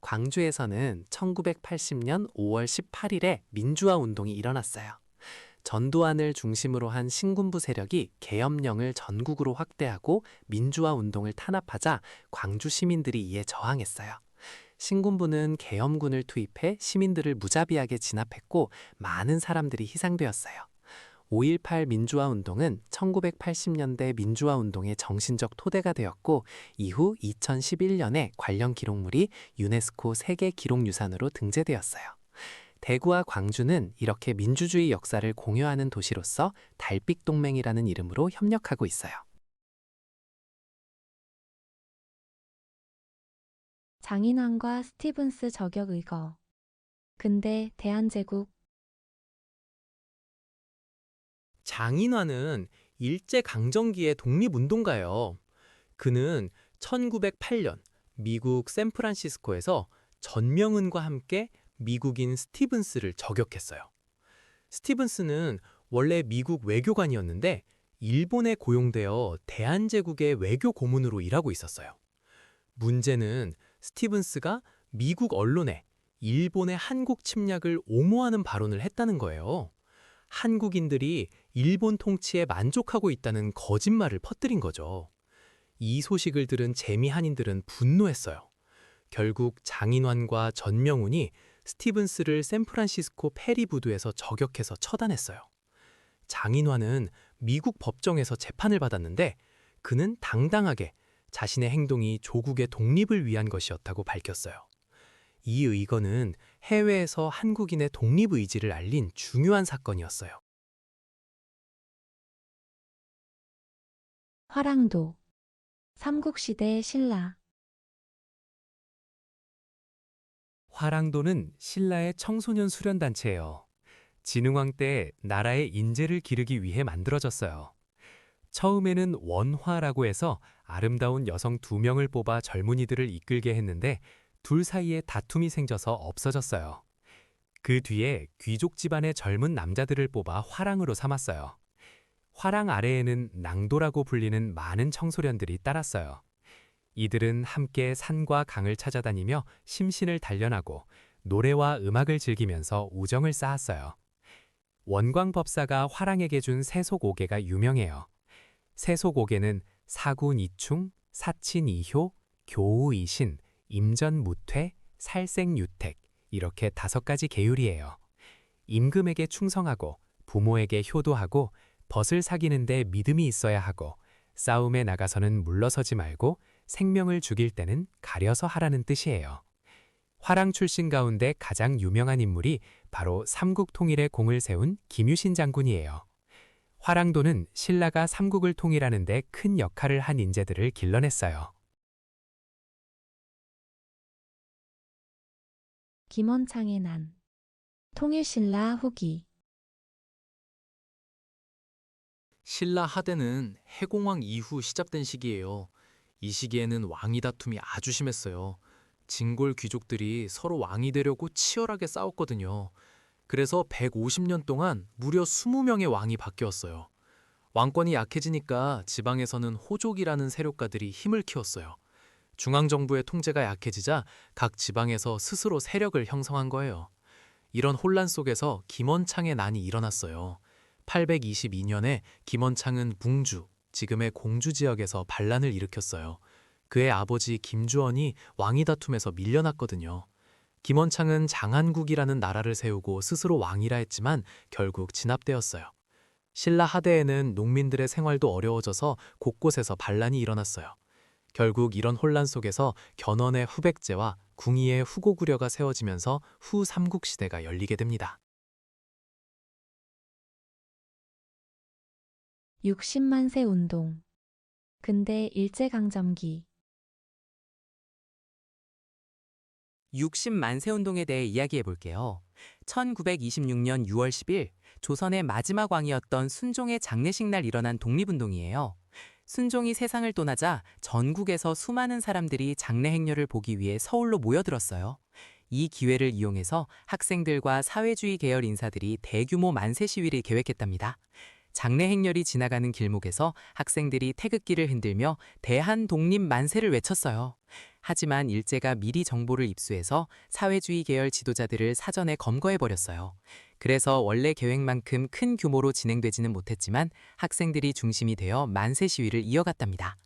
광주에서는 1980년 5월 18일에 민주화 운동이 일어났어요. 전두환을 중심으로 한 신군부 세력이 계엄령을 전국으로 확대하고 민주화 운동을 탄압하자 광주 시민들이 이에 저항했어요. 신군부는 계엄군을 투입해 시민들을 무자비하게 진압했고 많은 사람들이 희생되었어요. 5.18 민주화 운동은 1980년대 민주화 운동의 정신적 토대가 되었고 이후 2011년에 관련 기록물이 유네스코 세계 기록유산으로 등재되었어요. 대구와 광주는 이렇게 민주주의 역사를 공유하는 도시로서 달빛동맹이라는 이름으로 협력하고 있어요.
장인환과 스티븐스 저격 의거. 근대 대한제국.
장인화는 일제강점기의 독립운동가예요. 그는 1908년 미국 샌프란시스코에서 전명은과 함께 미국인 스티븐스를 저격했어요. 스티븐스는 원래 미국 외교관이었는데 일본에 고용되어 대한제국의 외교 고문으로 일하고 있었어요. 문제는 스티븐스가 미국 언론에 일본의 한국 침략을 옹호하는 발언을 했다는 거예요. 한국인들이 일본 통치에 만족하고 있다는 거짓말을 퍼뜨린 거죠. 이 소식을 들은 재미 한인들은 분노했어요. 결국 장인환과 전명훈이 스티븐스를 샌프란시스코 페리부두에서 저격해서 처단했어요. 장인환은 미국 법정에서 재판을 받았는데 그는 당당하게 자신의 행동이 조국의 독립을 위한 것이었다고 밝혔어요. 이 의거는 해외에서 한국인의 독립 의지를 알린 중요한 사건이었어요.
화랑도. 삼국시대 신라.
화랑도는 신라의 청소년 수련단체예요. 진흥왕 때 나라의 인재를 기르기 위해 만들어졌어요. 처음에는 원화라고 해서 아름다운 여성 2명을 뽑아 젊은이들을 이끌게 했는데 둘 사이에 다툼이 생겨서 없어졌어요. 그 뒤에 귀족 집안의 젊은 남자들을 뽑아 화랑으로 삼았어요. 화랑 아래에는 낭도라고 불리는 많은 청소년들이 따랐어요. 이들은 함께 산과 강을 찾아다니며 심신을 단련하고 노래와 음악을 즐기면서 우정을 쌓았어요. 원광법사가 화랑에게 준 세속오개가 유명해요. 세속오개는 사군이충, 사친이효, 교우이신, 임전무퇴, 살생유택 이렇게 5가지 계율이에요. 임금에게 충성하고 부모에게 효도하고 벗을 사귀는데 믿음이 있어야 하고 싸움에 나가서는 물러서지 말고 생명을 죽일 때는 가려서 하라는 뜻이에요. 화랑 출신 가운데 가장 유명한 인물이 바로 삼국 통일에 공을 세운 김유신 장군이에요. 화랑도는 신라가 삼국을 통일하는 데 큰 역할을 한 인재들을 길러냈어요.
김원창의 난. 통일신라 후기.
신라 하대는 해공왕 이후 시작된 시기예요. 이 시기에는 왕위 다툼이 아주 심했어요. 진골 귀족들이 서로 왕이 되려고 치열하게 싸웠거든요. 그래서 150년 동안 무려 20명의 왕이 바뀌었어요. 왕권이 약해지니까 지방에서는 호족이라는 세력가들이 힘을 키웠어요. 중앙정부의 통제가 약해지자 각 지방에서 스스로 세력을 형성한 거예요. 이런 혼란 속에서 김원창의 난이 일어났어요. 822년에 김원창은 붕주, 지금의 공주 지역에서 반란을 일으켰어요. 그의 아버지 김주원이 왕위 다툼에서 밀려났거든요. 김원창은 장한국이라는 나라를 세우고 스스로 왕이라 했지만 결국 진압되었어요. 신라 하대에는 농민들의 생활도 어려워져서 곳곳에서 반란이 일어났어요. 결국 이런 혼란 속에서 견훤의 후백제와 궁이의 후고구려가 세워지면서 후 삼국시대가 열리게 됩니다.
60만세 운동. 근대 일제강점기.
60만세 운동에 대해 이야기해 볼게요. 1926년 6월 10일 조선의 마지막 왕이었던 순종의 장례식 날 일어난 독립운동이에요. 순종이 세상을 떠나자 전국에서 수많은 사람들이 장례 행렬을 보기 위해 서울로 모여들었어요. 이 기회를 이용해서 학생들과 사회주의 계열 인사들이 대규모 만세 시위를 계획했답니다. 장례 행렬이 지나가는 길목에서 학생들이 태극기를 흔들며 대한 독립 만세를 외쳤어요. 하지만 일제가 미리 정보를 입수해서 사회주의 계열 지도자들을 사전에 검거해버렸어요. 그래서 원래 계획만큼 큰 규모로 진행되지는 못했지만 학생들이 중심이 되어 만세 시위를 이어갔답니다.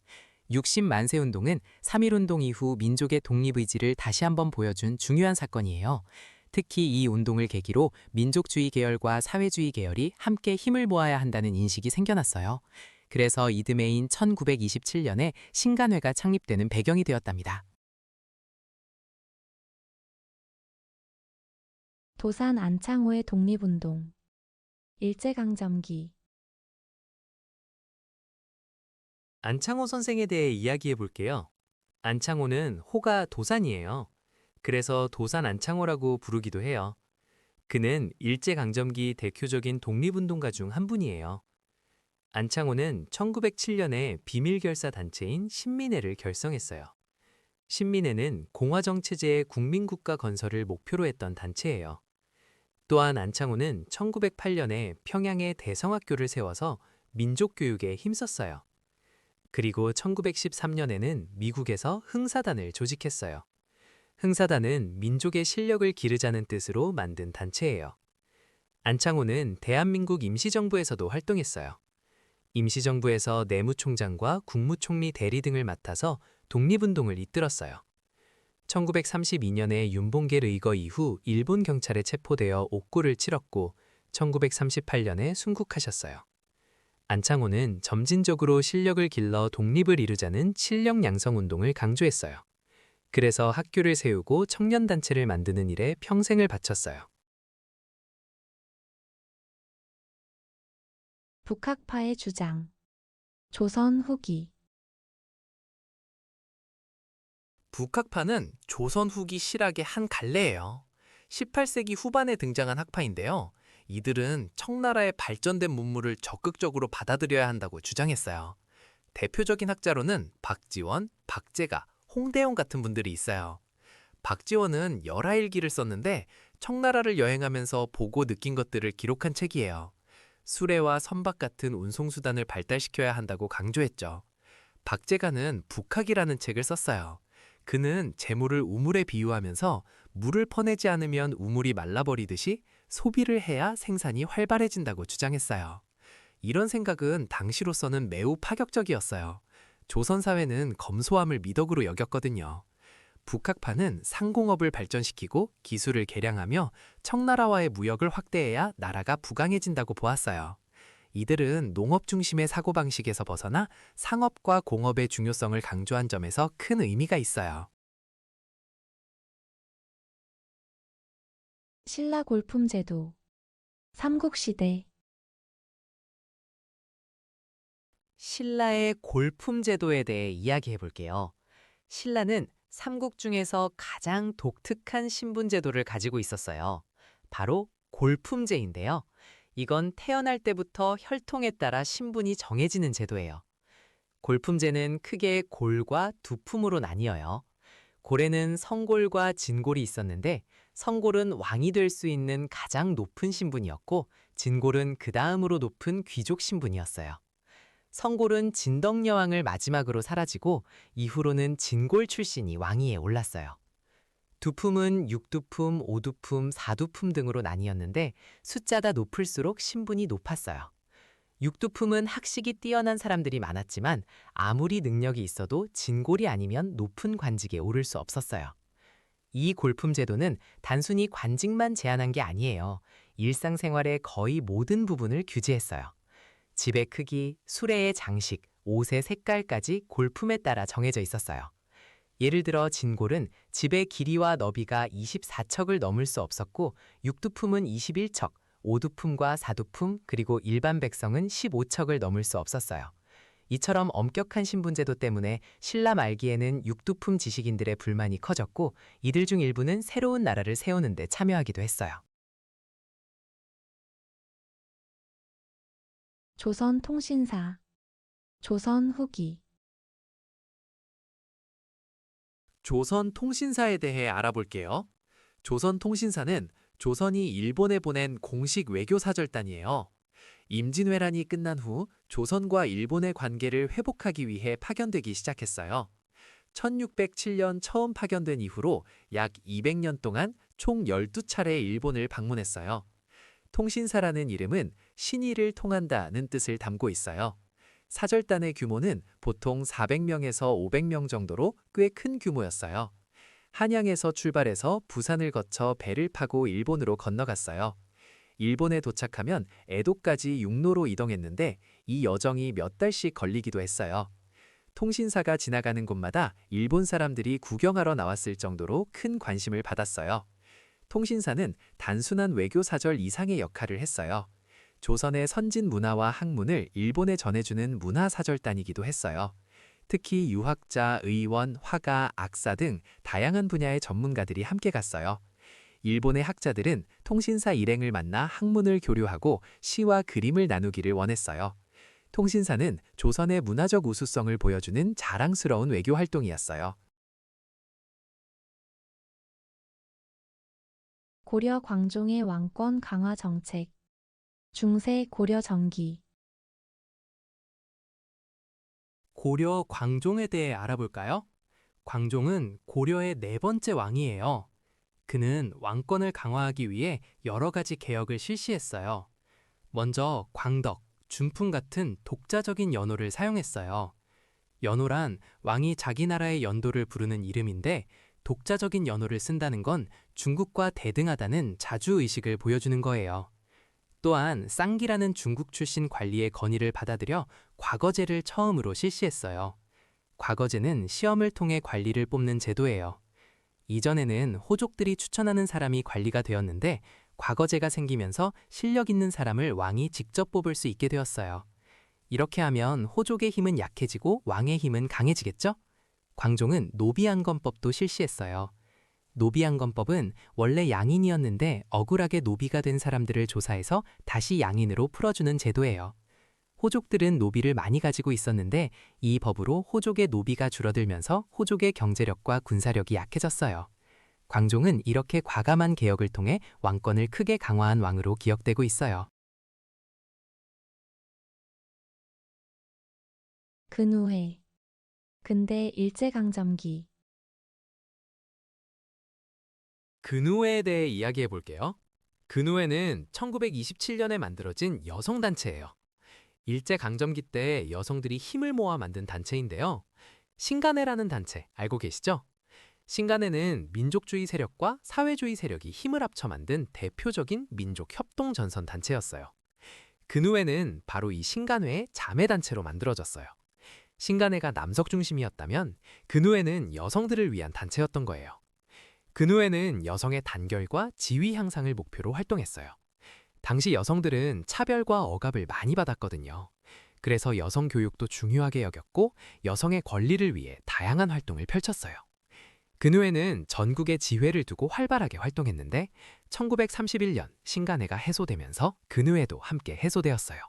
60만세 운동은 3.1운동 이후 민족의 독립의지를 다시 한번 보여준 중요한 사건이에요. 특히 이 운동을 계기로 민족주의 계열과 사회주의 계열이 함께 힘을 모아야 한다는 인식이 생겨났어요. 그래서 이듬해인 1927년에 신간회가 창립되는 배경이 되었답니다.
도산 안창호의 독립운동. 일제강점기.
안창호 선생에 대해 이야기해 볼게요. 안창호는 호가 도산이에요. 그래서 도산 안창호라고 부르기도 해요.
그는 일제강점기 대표적인 독립운동가 중 한 분이에요. 안창호는 1907년에 비밀결사 단체인 신민회를 결성했어요. 신민회는 공화정체제의 국민국가 건설을 목표로 했던 단체예요. 또한 안창호는 1908년에 평양에 대성학교를 세워서 민족교육에 힘썼어요. 그리고 1913년에는 미국에서 흥사단을 조직했어요. 흥사단은 민족의 실력을 기르자는 뜻으로 만든 단체예요. 안창호는 대한민국 임시정부에서도 활동했어요. 임시정부에서 내무총장과 국무총리 대리 등을 맡아서 독립운동을 이끌었어요. 1932년에 윤봉길 의거 이후 일본 경찰에 체포되어 옥고를 치렀고 1938년에 순국하셨어요. 안창호는 점진적으로 실력을 길러 독립을 이루자는 칠력 양성운동을 강조했어요. 그래서 학교를 세우고 청년단체를 만드는 일에 평생을 바쳤어요.
북학파의 주장. 조선 후기.
북학파는 조선 후기 실학의 한 갈래예요. 18세기 후반에 등장한 학파인데요. 이들은 청나라의 발전된 문물을 적극적으로 받아들여야 한다고 주장했어요. 대표적인 학자로는 박지원, 박제가, 홍대영 같은 분들이 있어요. 박지원은 열하일기를 썼는데 청나라를 여행하면서 보고 느낀 것들을 기록한 책이에요. 수레와 선박 같은 운송수단을 발달시켜야 한다고 강조했죠. 박제가는 북학이라는 책을 썼어요. 그는 재물을 우물에 비유하면서 물을 퍼내지 않으면 우물이 말라버리듯이 소비를 해야 생산이 활발해진다고 주장했어요. 이런 생각은 당시로서는 매우 파격적이었어요. 조선 사회는 검소함을 미덕으로 여겼거든요. 북학파는 상공업을 발전시키고 기술을 개량하며 청나라와의 무역을 확대해야 나라가 부강해진다고 보았어요. 이들은 농업 중심의 사고방식에서 벗어나 상업과 공업의 중요성을 강조한 점에서 큰 의미가 있어요.
신라 골품제도. 삼국시대.
신라의 골품 제도에 대해 이야기해 볼게요. 신라는 삼국 중에서 가장 독특한 신분 제도를 가지고 있었어요. 바로 골품제인데요. 이건 태어날 때부터 혈통에 따라 신분이 정해지는 제도예요. 골품제는 크게 골과 두품으로 나뉘어요. 골에는 성골과 진골이 있었는데 성골은 왕이 될 수 있는 가장 높은 신분이었고 진골은 그 다음으로 높은 귀족 신분이었어요. 성골은 진덕여왕을 마지막으로 사라지고 이후로는 진골 출신이 왕위에 올랐어요. 두품은 6두품, 5두품, 4두품 등으로 나뉘었는데 숫자가 높을수록 신분이 높았어요. 6두품은 학식이 뛰어난 사람들이 많았지만 아무리 능력이 있어도 진골이 아니면 높은 관직에 오를 수 없었어요. 이 골품 제도는 단순히 관직만 제한한 게 아니에요. 일상생활의 거의 모든 부분을 규제했어요. 집의 크기, 수레의 장식, 옷의 색깔까지 골품에 따라 정해져 있었어요. 예를 들어 진골은 집의 길이와 너비가 24척을 넘을 수 없었고 6두품은 21척, 5두품과 4두품 그리고 일반 백성은 15척을 넘을 수 없었어요. 이처럼 엄격한 신분제도 때문에 신라 말기에는 6두품 지식인들의 불만이 커졌고 이들 중 일부는 새로운 나라를 세우는 데 참여하기도 했어요.
조선 통신사. 조선 후기.
조선 통신사에 대해 알아볼게요. 조선 통신사는 조선이 일본에 보낸 공식 외교 사절단이에요. 임진왜란이 끝난 후 조선과 일본의 관계를 회복하기 위해 파견되기 시작했어요. 1607년 처음 파견된 이후로 약 200년 동안 총 12차례 일본을 방문했어요. 통신사라는 이름은 신의를 통한다는 뜻을 담고 있어요. 사절단의 규모는 보통 400명에서 500명 정도로 꽤 큰 규모였어요. 한양에서 출발해서 부산을 거쳐 배를 타고 일본으로 건너갔어요. 일본에 도착하면 에도까지 육로로 이동했는데 이 여정이 몇 달씩 걸리기도 했어요. 통신사가 지나가는 곳마다 일본 사람들이 구경하러 나왔을 정도로 큰 관심을 받았어요. 통신사는 단순한 외교사절 이상의 역할을 했어요. 조선의 선진 문화와 학문을 일본에 전해주는 문화사절단이기도 했어요. 특히 유학자, 의원, 화가, 악사 등 다양한 분야의 전문가들이 함께 갔어요. 일본의 학자들은 통신사 일행을 만나 학문을 교류하고 시와 그림을 나누기를 원했어요. 통신사는 조선의 문화적 우수성을 보여주는 자랑스러운 외교 활동이었어요.
고려 광종의 왕권 강화 정책. 중세 고려 정기.
고려 광종에 대해 알아볼까요? 광종은 고려의 네 번째 왕이에요. 그는 왕권을 강화하기 위해 여러 가지 개혁을 실시했어요. 먼저 광덕, 준풍 같은 독자적인 연호를 사용했어요. 연호란 왕이 자기 나라의 연도를 부르는 이름인데 독자적인 연호를 쓴다는 건 중국과 대등하다는 자주의식을 보여주는 거예요. 또한 쌍기라는 중국 출신 관리의 건의를 받아들여 과거제를 처음으로 실시했어요. 과거제는 시험을 통해 관리를 뽑는 제도예요. 이전에는 호족들이 추천하는 사람이 관리가 되었는데 과거제가 생기면서 실력 있는 사람을 왕이 직접 뽑을 수 있게 되었어요. 이렇게 하면 호족의 힘은 약해지고 왕의 힘은 강해지겠죠? 광종은 노비안건법도 실시했어요. 노비안건법은 원래 양인이었는데 억울하게 노비가 된 사람들을 조사해서 다시 양인으로 풀어주는 제도예요. 호족들은 노비를 많이 가지고 있었는데 이 법으로 호족의 노비가 줄어들면서 호족의 경제력과 군사력이 약해졌어요. 광종은 이렇게 과감한 개혁을 통해 왕권을 크게 강화한 왕으로 기억되고 있어요.
근우회. 근대 일제강점기.
근우회에 대해 이야기해 볼게요. 근우회는 1927년에 만들어진 여성단체예요. 일제강점기 때 여성들이 힘을 모아 만든 단체인데요. 신간회라는 단체 알고 계시죠? 신간회는 민족주의 세력과 사회주의 세력이 힘을 합쳐 만든 대표적인 민족 협동 전선 단체였어요. 근우회는 바로 이 신간회의 자매단체로 만들어졌어요. 신간회가 남석 중심이었다면 근우회는 여성들을 위한 단체였던 거예요. 근우회는 여성의 단결과 지위 향상을 목표로 활동했어요. 당시 여성들은 차별과 억압을 많이 받았거든요. 그래서 여성 교육도 중요하게 여겼고 여성의 권리를 위해 다양한 활동을 펼쳤어요. 근우회는 전국에 지회를 두고 활발하게 활동했는데 1931년 신간회가 해소되면서 근우회도 함께 해소되었어요.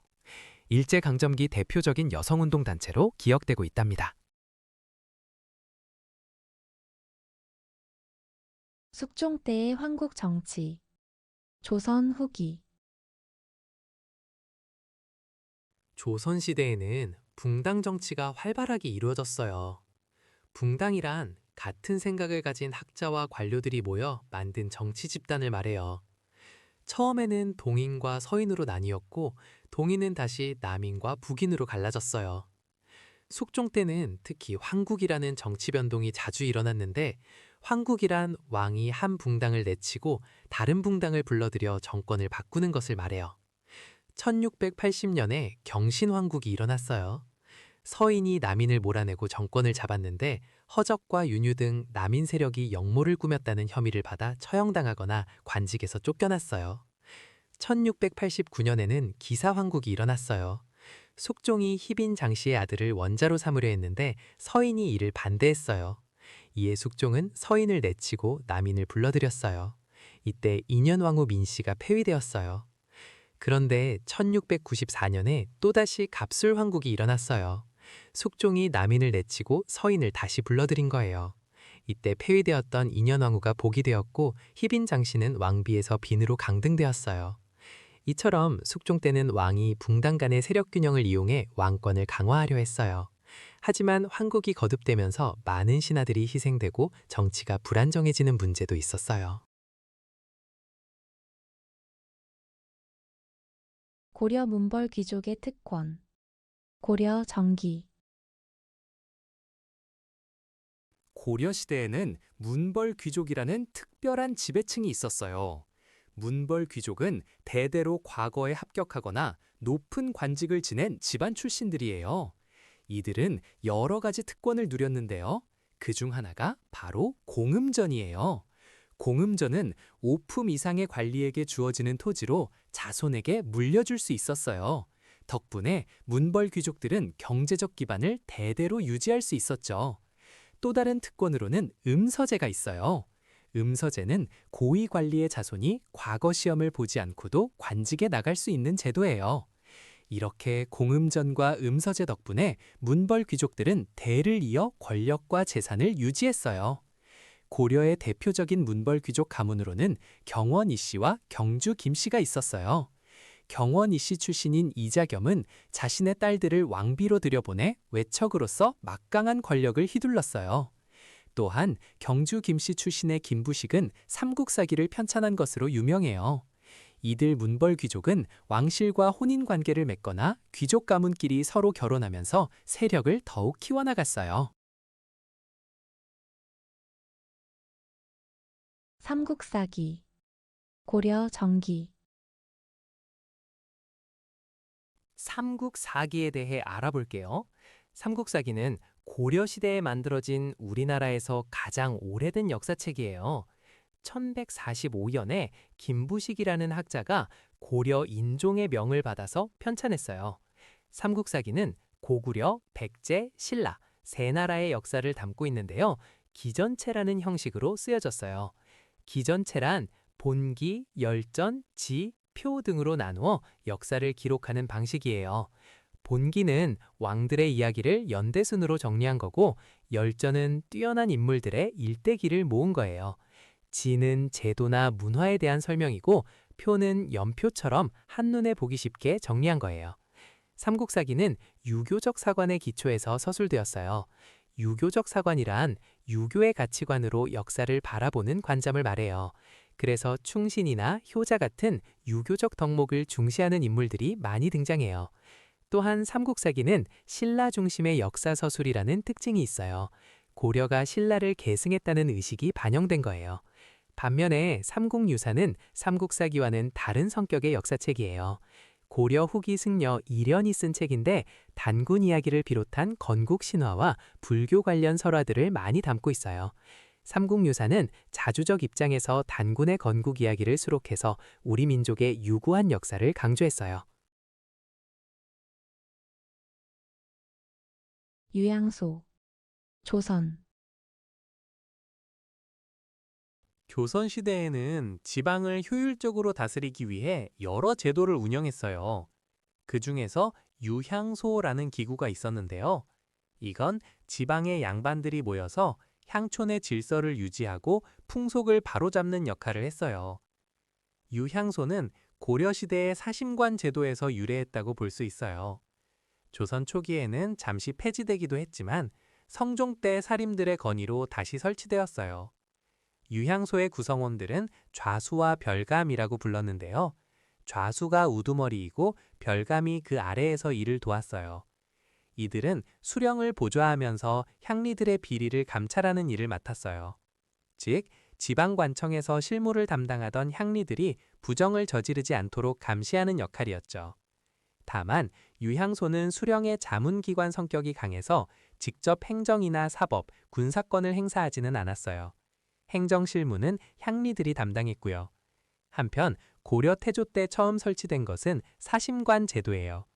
일제강점기 대표적인 여성운동 단체로 기억되고 있답니다.
숙종 때의 황국 정치. 조선 후기.
조선시대에는 붕당 정치가 활발하게 이루어졌어요. 붕당이란 같은 생각을 가진 학자와 관료들이 모여 만든 정치 집단을 말해요. 처음에는 동인과 서인으로 나뉘었고 동인은 다시 남인과 북인으로 갈라졌어요. 숙종 때는 특히 황국이라는 정치 변동이 자주 일어났는데 황국이란 왕이 한 붕당을 내치고 다른 붕당을 불러들여 정권을 바꾸는 것을 말해요. 1680년에 경신황국이 일어났어요. 서인이 남인을 몰아내고 정권을 잡았는데 허적과 윤유 등 남인 세력이 역모를 꾸몄다는 혐의를 받아 처형당하거나 관직에서 쫓겨났어요. 1689년에는 기사황국이 일어났어요. 숙종이 희빈 장씨의 아들을 원자로 삼으려 했는데 서인이 이를 반대했어요. 이에 숙종은 서인을 내치고 남인을 불러들였어요. 이때 인현왕후 민씨가 폐위되었어요. 그런데 1694년에 또다시 갑술황국이 일어났어요. 숙종이 남인을 내치고 서인을 다시 불러들인 거예요. 이때 폐위되었던 인현왕후가 복이 되었고 희빈 장씨는 왕비에서 빈으로 강등되었어요. 이처럼 숙종 때는 왕이 붕당 간의 세력 균형을 이용해 왕권을 강화하려 했어요. 하지만 황국이 거듭되면서 많은 신하들이 희생되고 정치가 불안정해지는 문제도 있었어요.
고려 문벌 귀족의 특권. 고려 정기.
고려시대에는 문벌 귀족이라는 특별한 지배층이 있었어요. 문벌 귀족은 대대로 과거에 합격하거나 높은 관직을 지낸 집안 출신들이에요. 이들은 여러 가지 특권을 누렸는데요. 그중 하나가 바로 공음전이에요. 공음전은 5품 이상의 관리에게 주어지는 토지로 자손에게 물려줄 수 있었어요. 덕분에 문벌 귀족들은 경제적 기반을 대대로 유지할 수 있었죠. 또 다른 특권으로는 음서제가 있어요. 음서제는 고위 관리의 자손이 과거 시험을 보지 않고도 관직에 나갈 수 있는 제도예요. 이렇게 공음전과 음서제 덕분에 문벌 귀족들은 대를 이어 권력과 재산을 유지했어요. 고려의 대표적인 문벌 귀족 가문으로는 경원 이씨와 경주 김씨가 있었어요. 경원 이씨 출신인 이자겸은 자신의 딸들을 왕비로 들여보내 외척으로서 막강한 권력을 휘둘렀어요. 또한 경주 김씨 출신의 김부식은 삼국사기를 편찬한 것으로 유명해요. 이들 문벌 귀족은 왕실과 혼인 관계를 맺거나 귀족 가문끼리 서로 결혼하면서 세력을 더욱 키워나갔어요.
삼국사기, 고려 정기.
삼국사기에 대해 알아볼게요. 삼국사기는 고려시대에 만들어진 우리나라에서 가장 오래된 역사책이에요. 1145년에 김부식이라는 학자가 고려 인종의 명을 받아서 편찬했어요. 삼국사기는 고구려, 백제, 신라 세 나라의 역사를 담고 있는데요. 기전체라는 형식으로 쓰여졌어요. 기전체란 본기, 열전, 지, 표 등으로 나누어 역사를 기록하는 방식이에요. 본기는 왕들의 이야기를 연대순으로 정리한 거고, 열전은 뛰어난 인물들의 일대기를 모은 거예요. 지는 제도나 문화에 대한 설명이고, 표는 연표처럼 한눈에 보기 쉽게 정리한 거예요. 삼국사기는 유교적 사관의 기초에서 서술되었어요. 유교적 사관이란 유교의 가치관으로 역사를 바라보는 관점을 말해요. 그래서 충신이나 효자 같은 유교적 덕목을 중시하는 인물들이 많이 등장해요. 또한 삼국사기는 신라 중심의 역사서술이라는 특징이 있어요. 고려가 신라를 계승했다는 의식이 반영된 거예요. 반면에 삼국유사는 삼국사기와는 다른 성격의 역사책이에요. 고려 후기 승려 이련이 쓴 책인데 단군 이야기를 비롯한 건국 신화와 불교 관련 설화들을 많이 담고 있어요. 삼국유사는 자주적 입장에서 단군의 건국 이야기를 수록해서 우리 민족의 유구한 역사를 강조했어요.
유양소, 조선.
조선시대에는 지방을 효율적으로 다스리기 위해 여러 제도를 운영했어요. 그 중에서 유향소라는 기구가 있었는데요. 이건 지방의 양반들이 모여서 향촌의 질서를 유지하고 풍속을 바로잡는 역할을 했어요. 유향소는 고려시대의 사심관 제도에서 유래했다고 볼 수 있어요. 조선 초기에는 잠시 폐지되기도 했지만 성종 때 사림들의 건의로 다시 설치되었어요. 유향소의 구성원들은 좌수와 별감이라고 불렀는데요. 좌수가 우두머리이고 별감이 그 아래에서 일을 도왔어요. 이들은 수령을 보좌하면서 향리들의 비리를 감찰하는 일을 맡았어요. 즉, 지방관청에서 실무를 담당하던 향리들이 부정을 저지르지 않도록 감시하는 역할이었죠. 다만 유향소는 수령의 자문기관 성격이 강해서 직접 행정이나 사법, 군사권을 행사하지는 않았어요. 행정 실무는 향리들이 담당했고요. 한편 고려 태조 때 처음 설치된 것은 사심관 제도예요.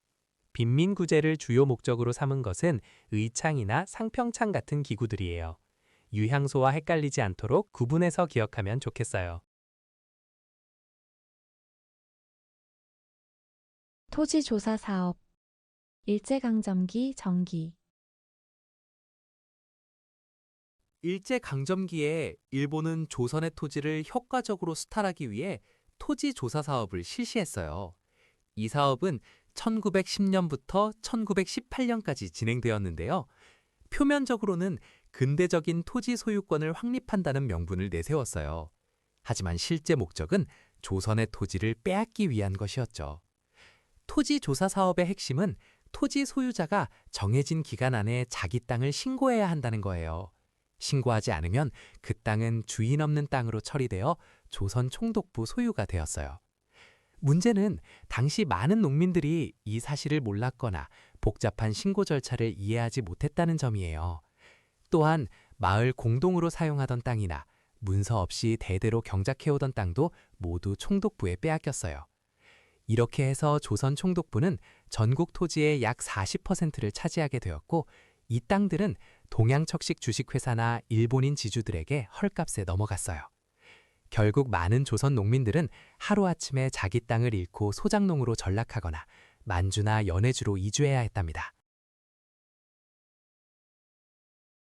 빈민구제를 주요 목적으로 삼은 것은 의창이나 상평창 같은 기구들이에요. 유향소와 헷갈리지 않도록 구분해서 기억하면 좋겠어요.
토지조사 사업, 일제강점기 정기.
일제강점기에 일본은 조선의 토지를 효과적으로 수탈하기 위해 토지조사 사업을 실시했어요. 이 사업은 1910년부터 1918년까지 진행되었는데요. 표면적으로는 근대적인 토지 소유권을 확립한다는 명분을 내세웠어요. 하지만 실제 목적은 조선의 토지를 빼앗기 위한 것이었죠. 토지조사 사업의 핵심은 토지 소유자가 정해진 기간 안에 자기 땅을 신고해야 한다는 거예요. 신고하지 않으면 그 땅은 주인 없는 땅으로 처리되어 조선 총독부 소유가 되었어요. 문제는 당시 많은 농민들이 이 사실을 몰랐거나 복잡한 신고 절차를 이해하지 못했다는 점이에요. 또한 마을 공동으로 사용하던 땅이나 문서 없이 대대로 경작해오던 땅도 모두 총독부에 빼앗겼어요. 이렇게 해서 조선 총독부는 전국 토지의 약 40%를 차지하게 되었고, 이 땅들은 동양척식 주식회사나 일본인 지주들에게 헐값에 넘어갔어요. 결국 많은 조선 농민들은 하루아침에 자기 땅을 잃고 소작농으로 전락하거나 만주나 연해주로 이주해야 했답니다.